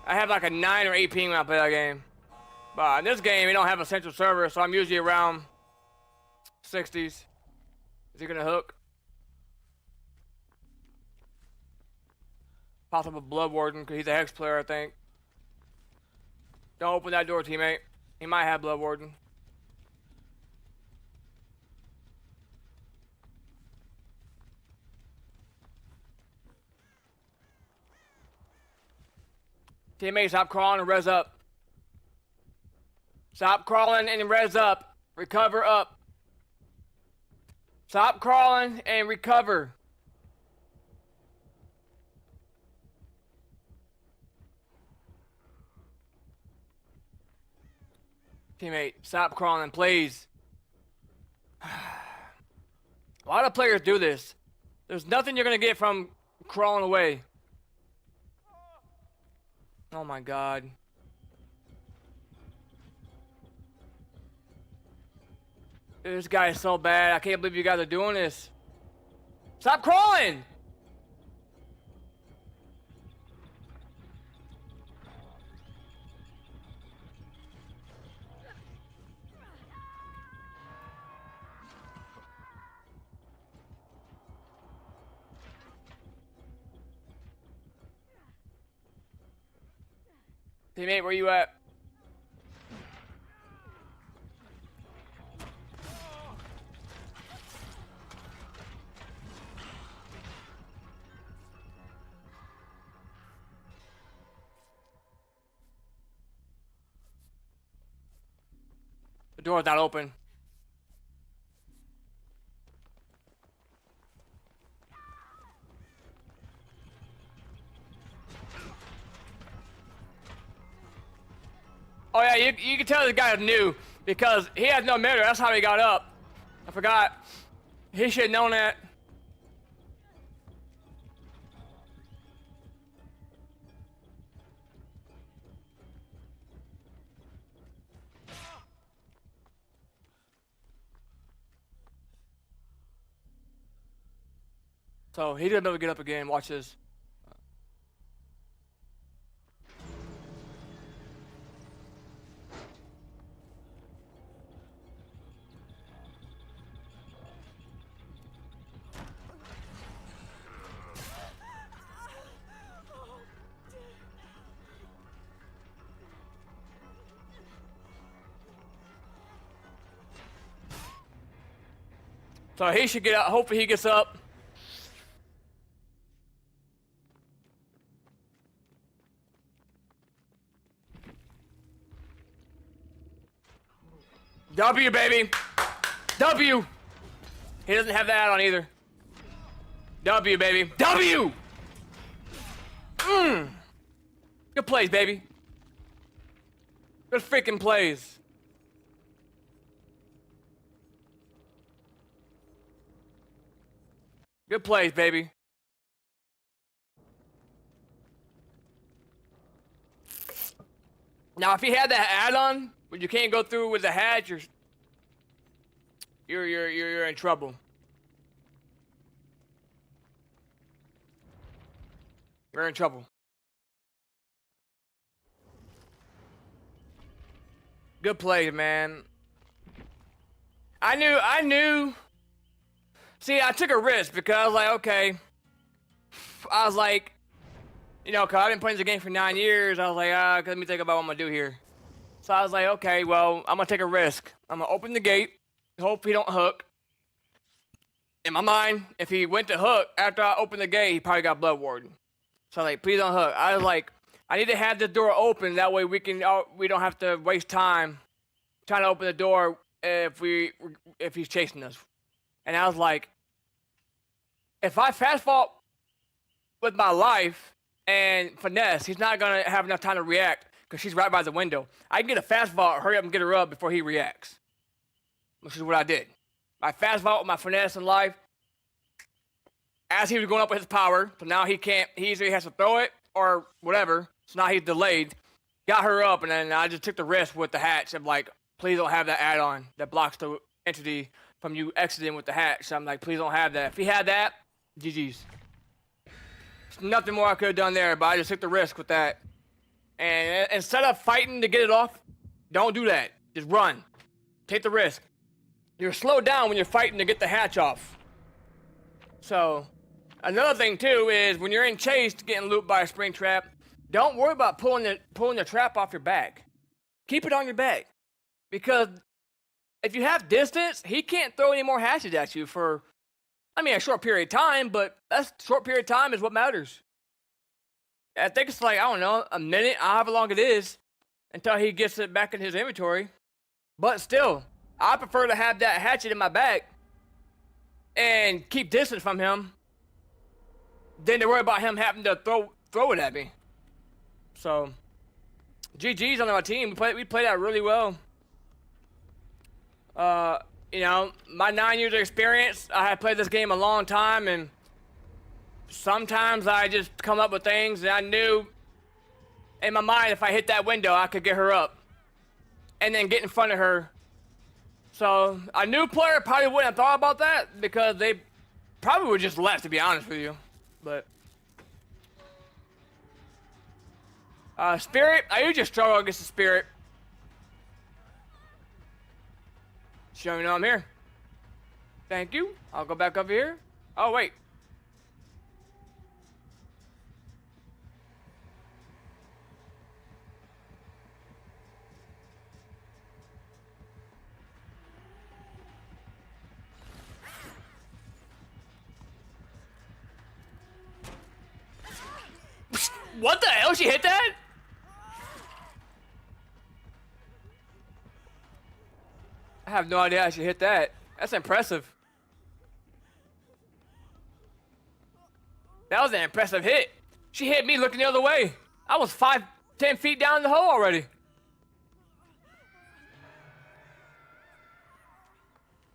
I have like a 9 or 8 ping when I play that game. But in this game, we don't have a central server, so I'm usually around 60s. Is he gonna hook? Possible Blood Warden, because he's a Hex player, I think. Don't open that door, teammate. He might have Blood Warden. Teammate, stop crawling and res up. Stop crawling and res up. Recover up. Stop crawling and recover. Teammate, stop crawling, please. A lot of players do this. There's nothing you're gonna get from crawling away. Oh my god. This guy is so bad. I can't believe you guys are doing this. Stop crawling! Teammate, where you at? The door's not open. Oh yeah, you can tell this guy is new because he has no mirror. That's how he got up. I forgot. He should have known that. So he's gonna be able to get up again. Watch this. So he should get out. Hopefully he gets up. W, baby. W. He doesn't have that on either. W, baby. W. Good plays, baby. Good freaking plays. Good plays, baby. Now, if he had that add-on, when you can't go through with the hatch, you're in trouble. You're in trouble. Good play, man. I knew. See, I took a risk because I was like, okay. I was like, you know, cause I've been playing the game for 9 years. I was like, let me think about what I'm gonna do here. So I was like, okay, well, I'm gonna take a risk. I'm gonna open the gate, hope he don't hook. In my mind, if he went to hook after I opened the gate, he probably got blood warden. So I was like, please don't hook. I was like, I need to have the door open. That way we don't have to waste time trying to open the door if he's chasing us. And I was like, if I fast fault with my life and finesse, he's not gonna have enough time to react because she's right by the window. I can get a fast vault, hurry up and get her up before he reacts. Which is what I did. I fast vault with my finesse in life as he was going up with his power. So now he either has to throw it or whatever. So now he's delayed. Got her up, and then I just took the risk with the hatch. I'm like, please don't have that add-on that blocks the entity from you exiting with the hatch. So I'm like, please don't have that. If he had that, GG's. There's nothing more I could have done there, but I just took the risk with that. And instead of fighting to get it off, don't do that. Just run. Take the risk. You're slowed down when you're fighting to get the hatch off. So, another thing too is when you're in chase getting looped by a spring trap, don't worry about pulling the trap off your back. Keep it on your back. Because if you have distance, he can't throw any more hatches at you for, I mean, a short period of time, but that short period of time is what matters. I think it's like, I don't know, a minute, however long it is, until he gets it back in his inventory. But still, I prefer to have that hatchet in my back and keep distance from him than to worry about him having to throw it at me. So, GG's on our team. We played that really well. You know, my 9 years of experience, I had played this game a long time, and sometimes I just come up with things, and I knew in my mind if I hit that window, I could get her up and then get in front of her. So a new player probably wouldn't have thought about that because they probably would just left, to be honest with you. But Spirit, I usually struggle against the Spirit. Show me know I'm here. Thank you. I'll go back up here. Oh, wait. What the hell? She hit that? I have no idea how she hit that. That's impressive. That was an impressive hit. She hit me looking the other way. I was 5-10 feet down the hole already.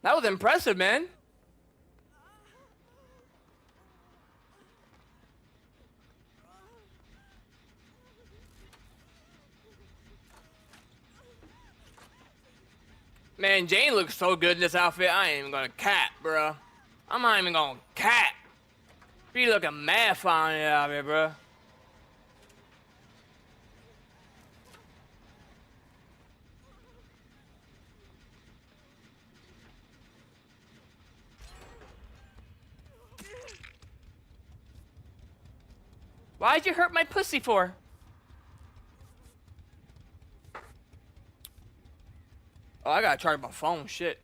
That was impressive, man. Man, Jane looks so good in this outfit. I ain't even gonna cap, bruh. I'm not even gonna cap. Be looking mad fine out here, bro. Why'd you hurt my pussy for? Oh, I gotta charge my phone. Shit.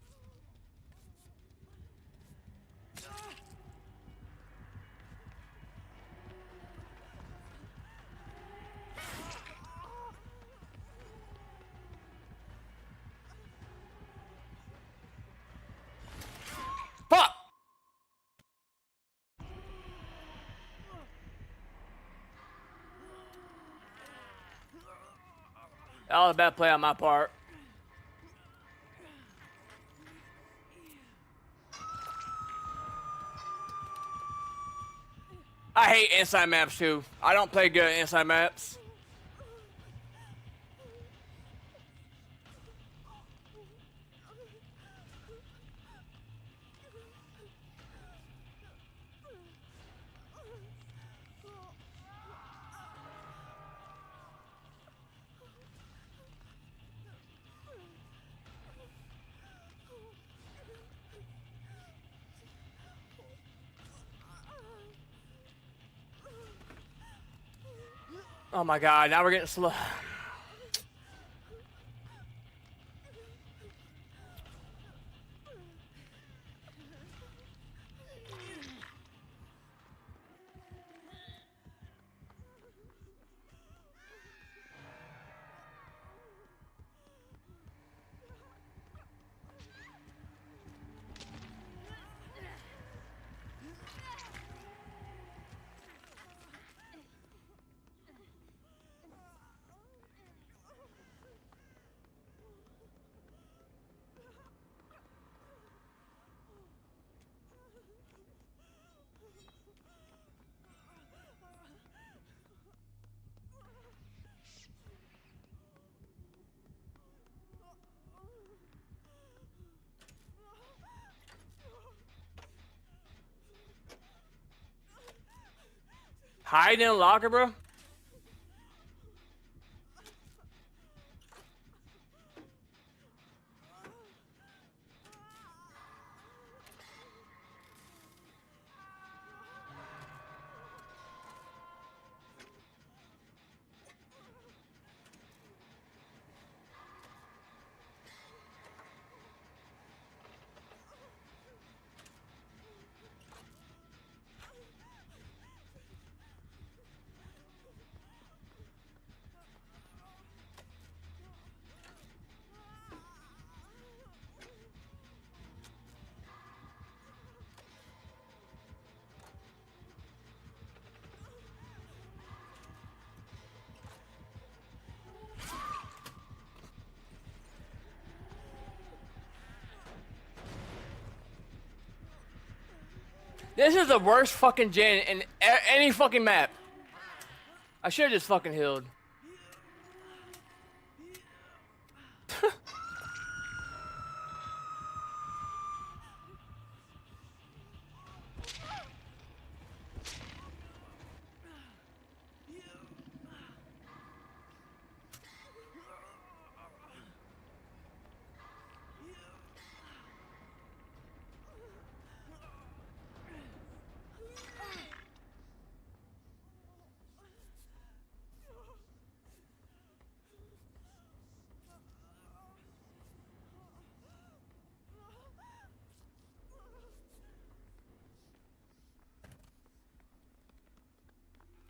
Fuck! That was a bad play on my part. I hate inside maps too. I don't play good at inside maps. Oh my god, now we're getting slow. Hide in a locker, bro? This is the worst fucking gen in any fucking map. I should have just fucking healed.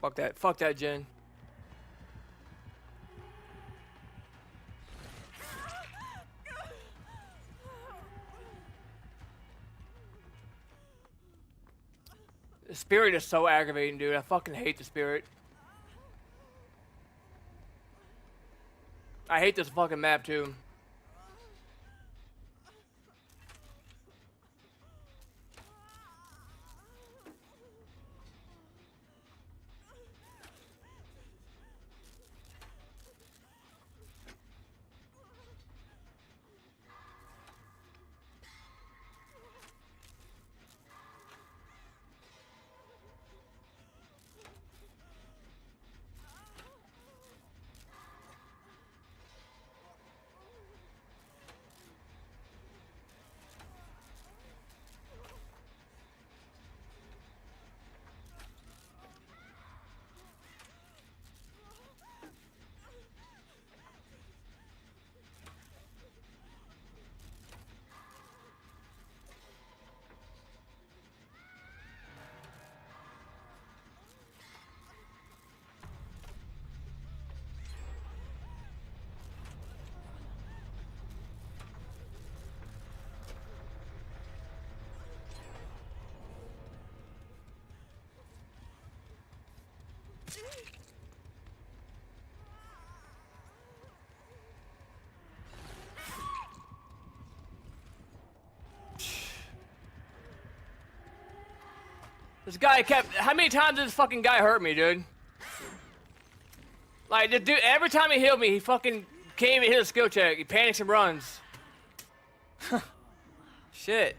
Fuck that. Fuck that gen. The spirit is so aggravating, dude. I fucking hate the spirit. I hate this fucking map, too. This guy kept. How many times did this fucking guy hurt me, dude? Like, the dude, every time he healed me, he fucking came and hit a skill check. He panics and runs. Shit.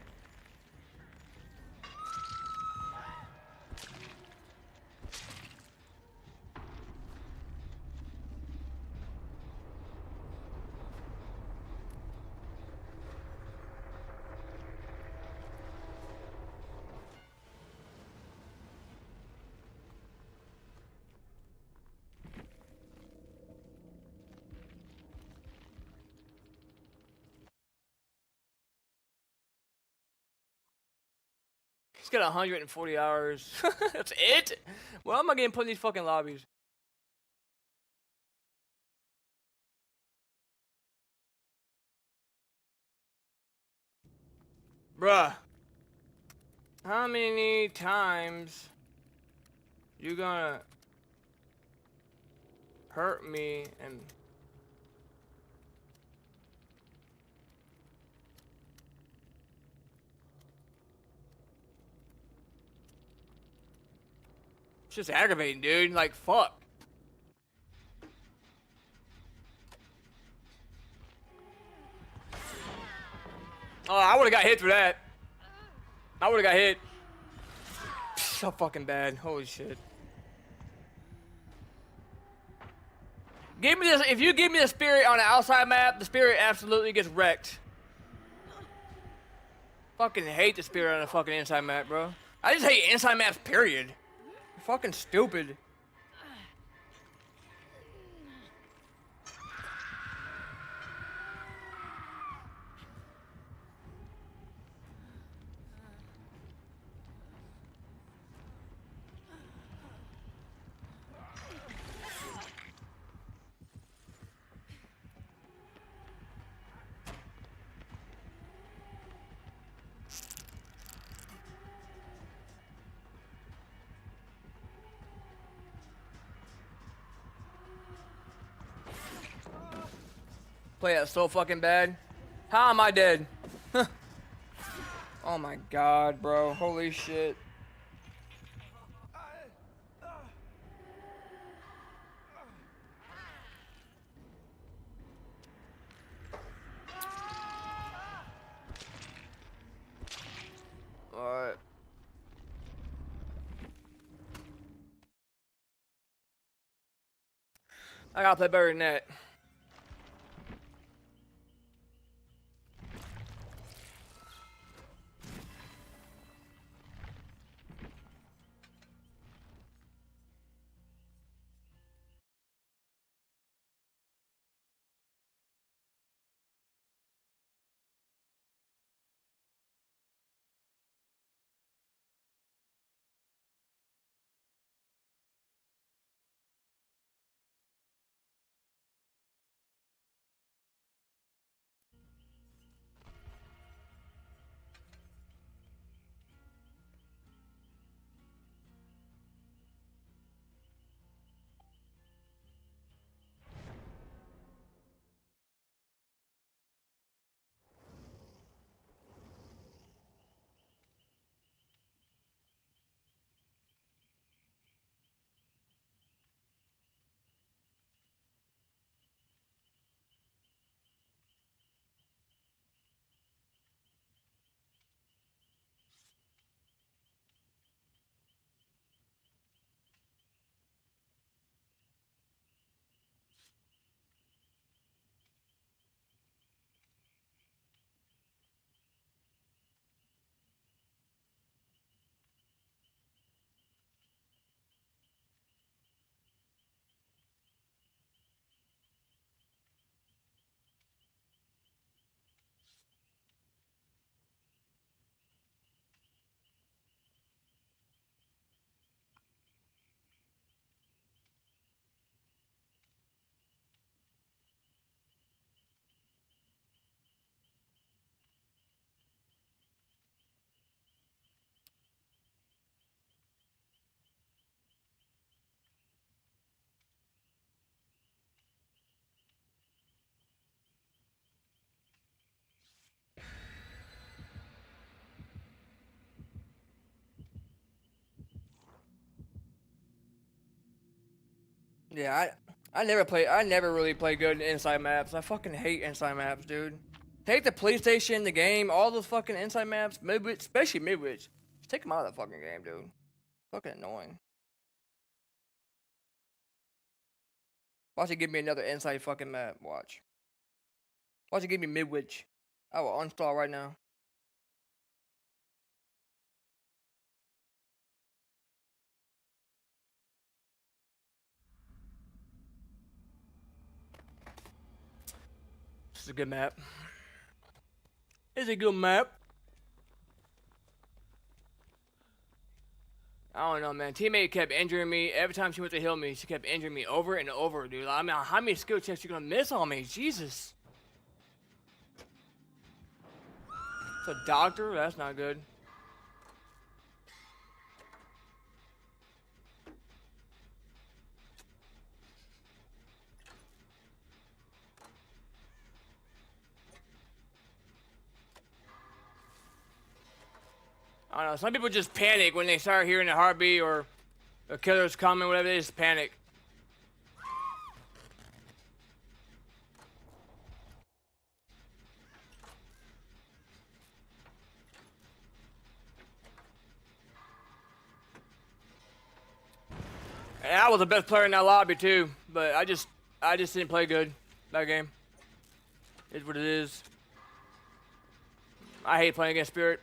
He's got 140 hours. That's it? Well, am I getting put in these fucking lobbies? Bruh. How many times you gonna hurt me and... It's just aggravating, dude. Like, fuck. Oh, I would've got hit for that. I would've got hit. So fucking bad. Holy shit. Give me this. If you give me the spirit on the outside map, the spirit absolutely gets wrecked. Fucking hate the spirit on the fucking inside map, bro. I just hate inside maps, period. You're fucking stupid. Play that so fucking bad. How am I dead? Oh my god, bro. Holy shit. Alright. I gotta play better than that. Yeah, I never really play good in inside maps. I fucking hate inside maps, dude. Take the police station, the game, all those fucking inside maps, especially Midwich. Just take them out of the fucking game, dude. Fucking annoying. Watch it give me another inside fucking map. Watch. Watch it give me Midwich. I will uninstall right now. This is a good map. It's a good map. I don't know, man. Teammate kept injuring me. Every time she went to heal me, she kept injuring me over and over, dude. I mean, how many skill checks you gonna miss on me? Jesus. It's a doctor? That's not good. I don't know. Some people just panic when they start hearing a heartbeat or a killer's coming, whatever. They just panic. And I was the best player in that lobby too, but I just didn't play good that game. It's what it is. I hate playing against Spirit.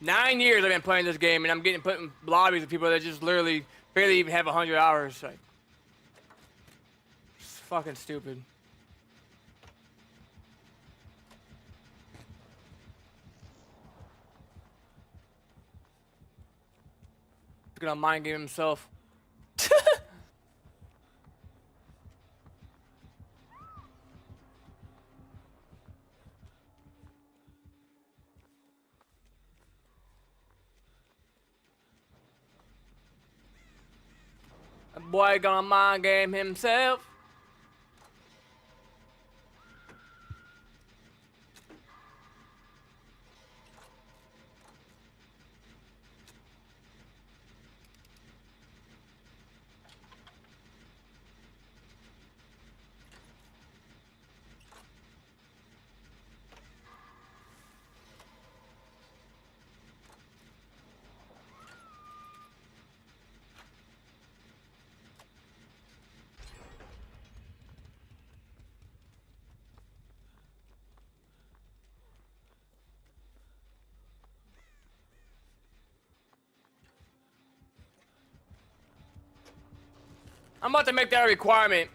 Nine years I've been playing this game, and I'm getting put in lobbies with people that just literally barely even have 100 hours. Like, it's fucking stupid. He's gonna mind game himself. That boy gonna mind game himself. I'm about to make that a requirement.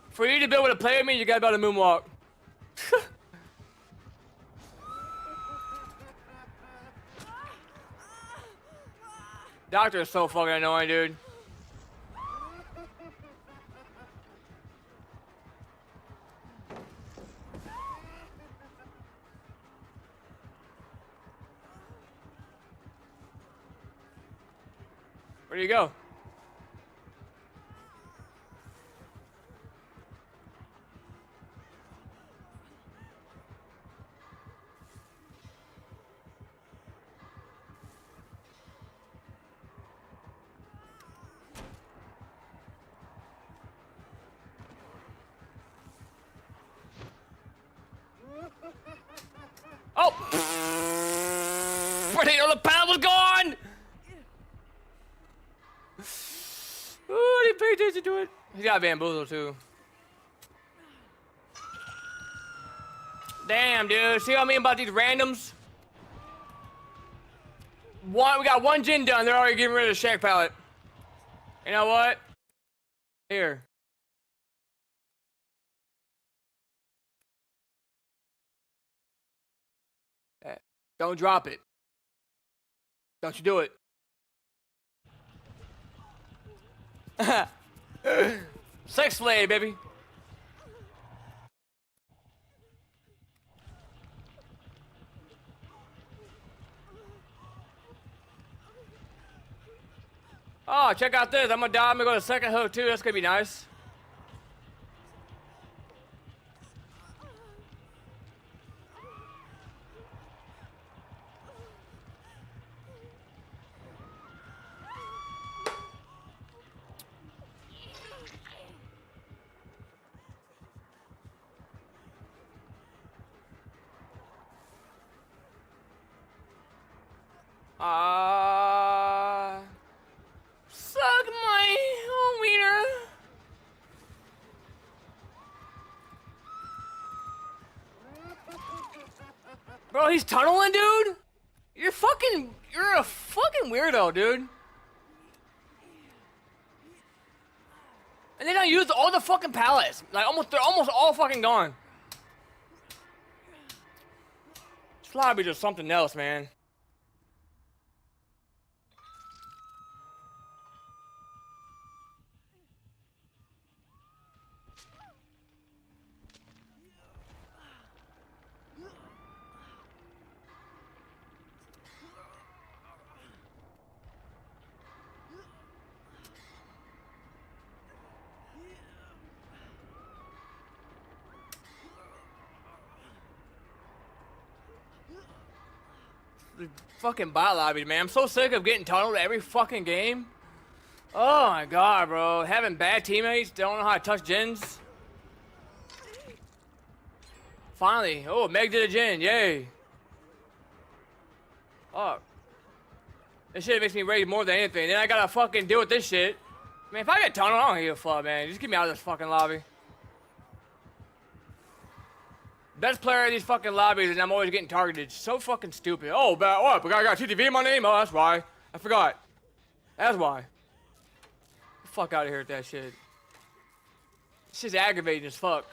For you to be able to play with me, you gotta be able to moonwalk. Doctor is so fucking annoying, dude. Where do you go? Oh! Potato, the panel was gone! Ooh, I didn't pay attention to it. He got bamboozled too. Damn, dude. See what I mean about these randoms? We got one gen done. They're already getting rid of the shack pallet. You know what? Here. Don't drop it. Don't you do it. Sex slave, baby. Oh, check out this. I'm gonna die. I'm gonna go to second hook too. That's gonna be nice. Suck my wiener. Bro, he's tunneling, dude? You're a fucking weirdo, dude. And then I used all the fucking pallets. Like, they're almost all fucking gone. This lobby's just something else, man. The fucking bot lobby, man. I'm so sick of getting tunneled every fucking game. Oh my god, bro. Having bad teammates, don't know how to touch gens. Finally. Oh, Meg did a gen. Yay. Oh. This shit makes me rage more than anything. Then I gotta fucking deal with this shit. Man, if I get tunneled, I don't give a fuck, man. Just get me out of this fucking lobby. Best player in these fucking lobbies, and I'm always getting targeted. So fucking stupid. Oh, what? I got TTV in my name? Oh, that's why. I forgot. That's why. Get the fuck out of here with that shit. This shit's aggravating as fuck.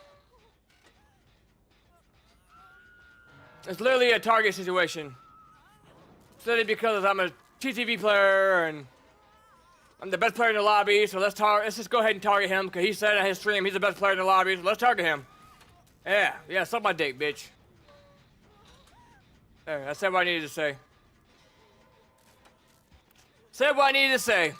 It's literally a target situation. It's literally because I'm a TTV player, and I'm the best player in the lobby, so let's just go ahead and target him, because he said on his stream he's the best player in the lobby, so let's target him. Yeah, suck my dick, bitch. There, I said what I needed to say. Said what I needed to say.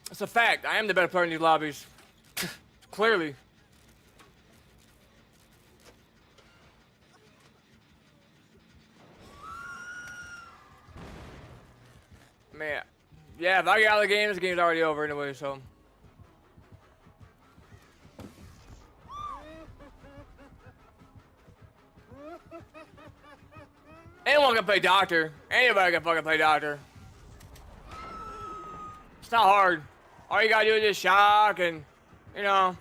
It's a fact. I am the better player in these lobbies. Clearly. Man. Yeah, if I get out of the game's already over anyway, so. Anyone can play doctor. Anybody can fucking play doctor. It's not hard. All you gotta do is just shock and, you know,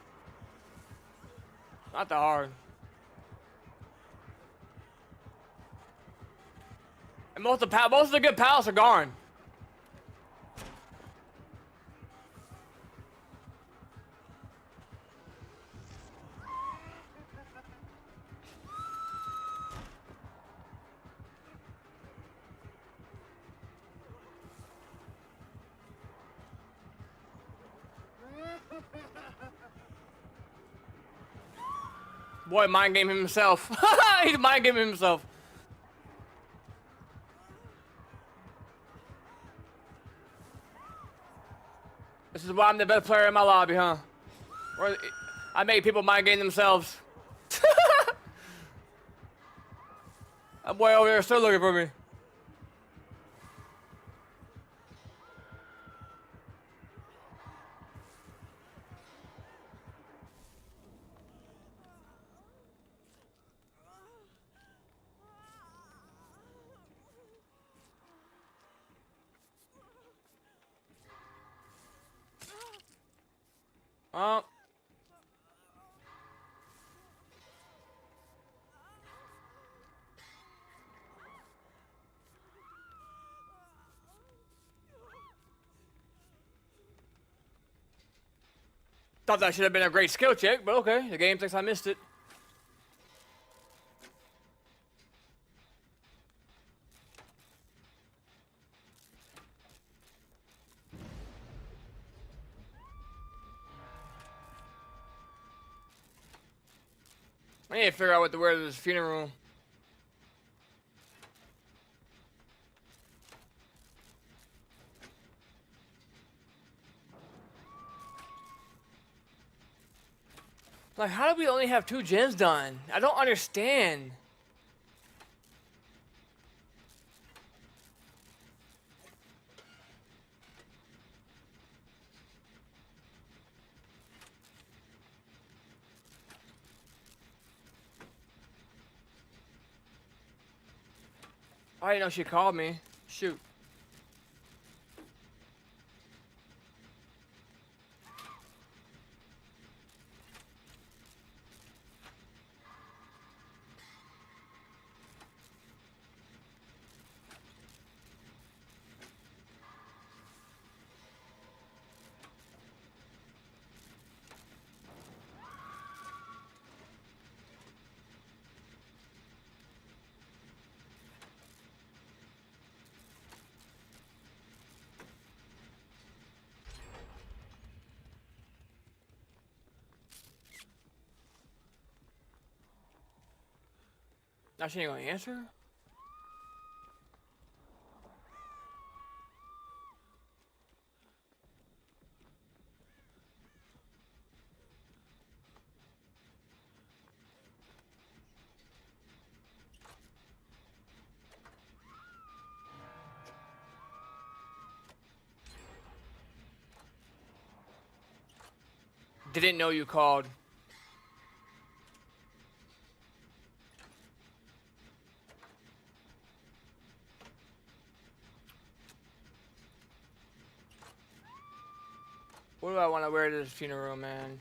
not that hard. And most of the good pals are gone. Boy, mind game himself. He's mind gaming himself. This is why I'm the best player in my lobby, huh? Or I make people mind game themselves. That boy over there is still looking for me. Oh. Thought that should have been a great skill check, but okay. The game thinks I missed it. I need to figure out what to wear to this funeral. Like, how do we only have 2 gens done? I don't understand. I didn't know she called me. Shoot. Now she ain't gonna answer? Didn't know you called. What do I want to wear to this funeral, man?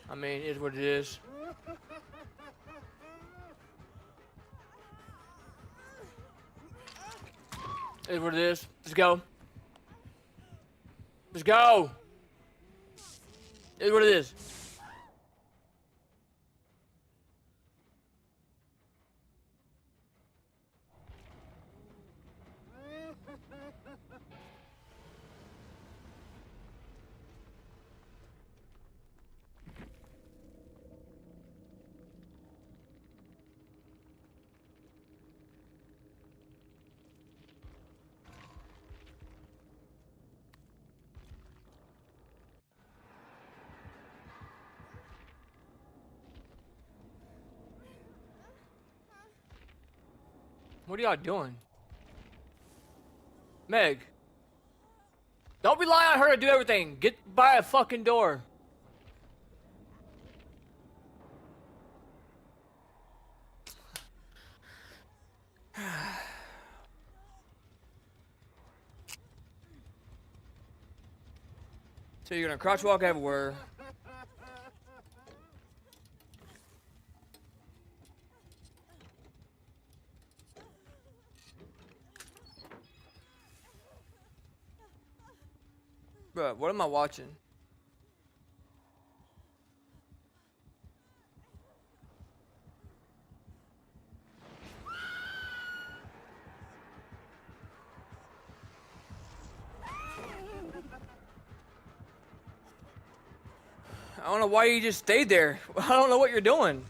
I mean, it is what it is. It is what it is. Let's go. Let's go. It is what it is. What are y'all doing? Meg. Don't rely on her to do everything. Get by a fucking door. So you're gonna crouch walk everywhere. Bruh, what am I watching? I don't know why you just stayed there. I don't know what you're doing.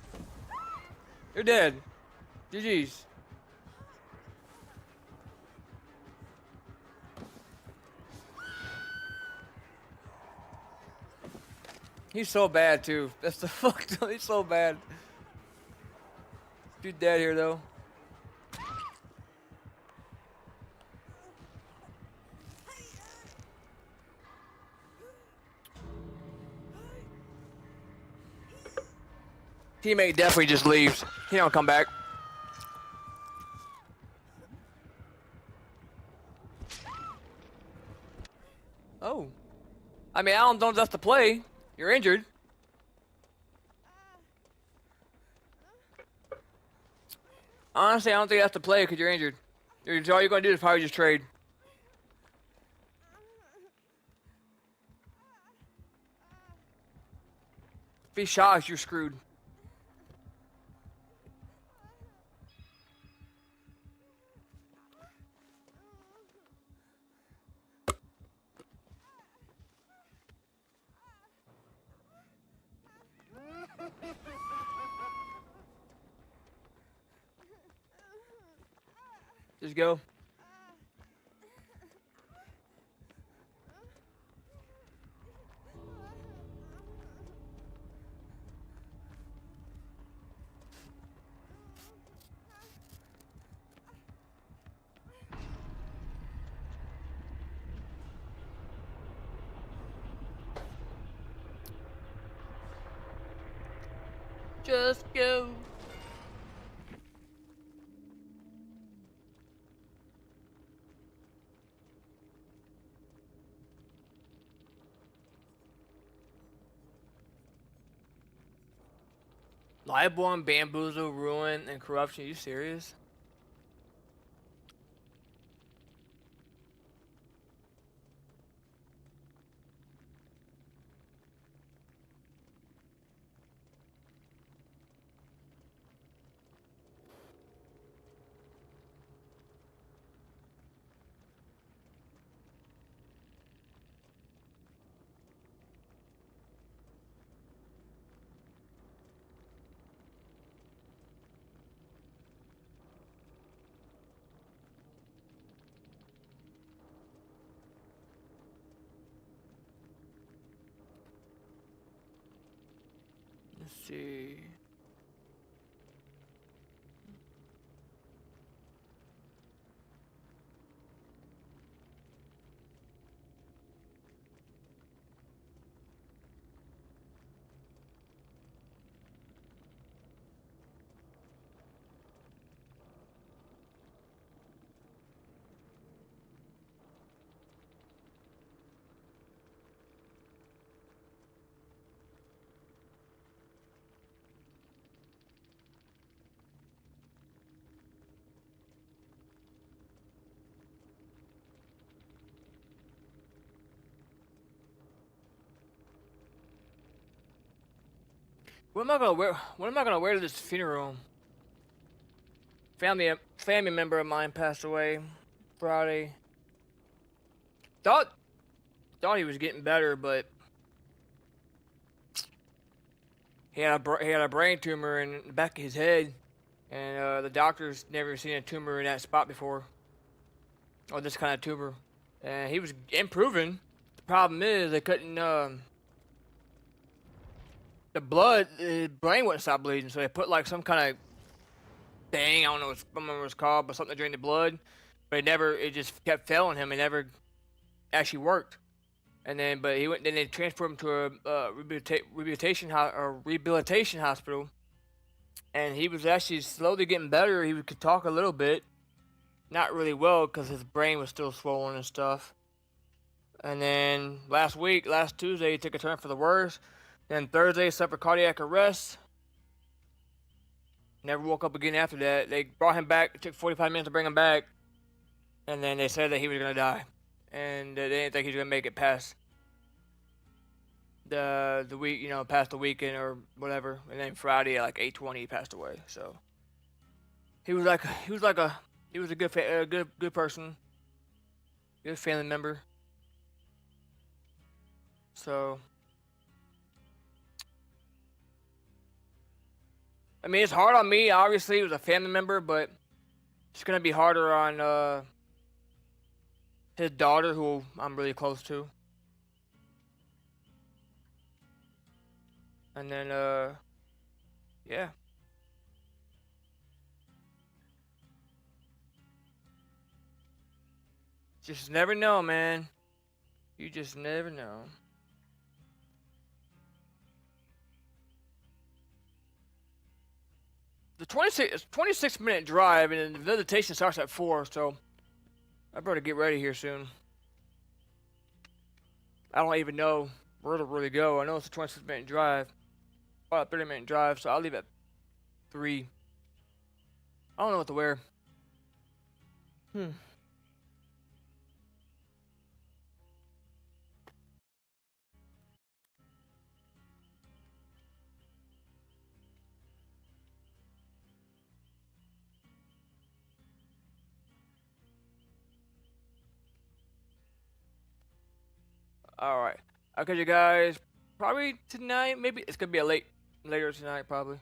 You're dead. GG's. He's so bad too. That's the fuck. He's so bad. Dude dead here though. Teammate definitely just leaves. He don't come back. Oh. I mean, I don't know if that's the play. You're injured. Honestly, I don't think that's the play because you're injured. All you're gonna do is probably just trade. If he shot, you're screwed. Just go. Just go. Liable, bamboozle, ruin, and corruption. Are you serious? Let's see. What am I gonna wear? What am I gonna wear to this funeral? Family member of mine passed away Friday. Thought he was getting better, but he had a brain tumor in the back of his head, and the doctors never seen a tumor in that spot before, or this kind of tumor. And he was improving. The problem is they couldn't. The blood, his brain wouldn't stop bleeding, so they put like some kind of thing. I don't know what it's called, but something to drain the blood. But it just kept failing him. It never actually worked. And then, but he went. Then they transferred him to a rehabilitation hospital, and he was actually slowly getting better. He could talk a little bit, not really well, because his brain was still swollen and stuff. And then last Tuesday, he took a turn for the worse. Then Thursday, suffered cardiac arrest. Never woke up again after that. They brought him back. It took 45 minutes to bring him back. And then they said that he was going to die. And they didn't think he was going to make it past the week, past the weekend or whatever. And then Friday at like 8:20, he passed away. So he was a good person, good family member. So I mean, it's hard on me. Obviously, it was a family member, but it's gonna be harder on his daughter, who I'm really close to. And then yeah. Just never know, man. You just never know. The 26-minute drive, and the visitation starts at 4, so I better get ready here soon. I don't even know where to really go. I know it's a 26-minute drive, about a 30-minute drive, so I'll leave at 3. I don't know what to wear. All right. I'll catch you guys probably tonight. Maybe it's gonna be later tonight, probably.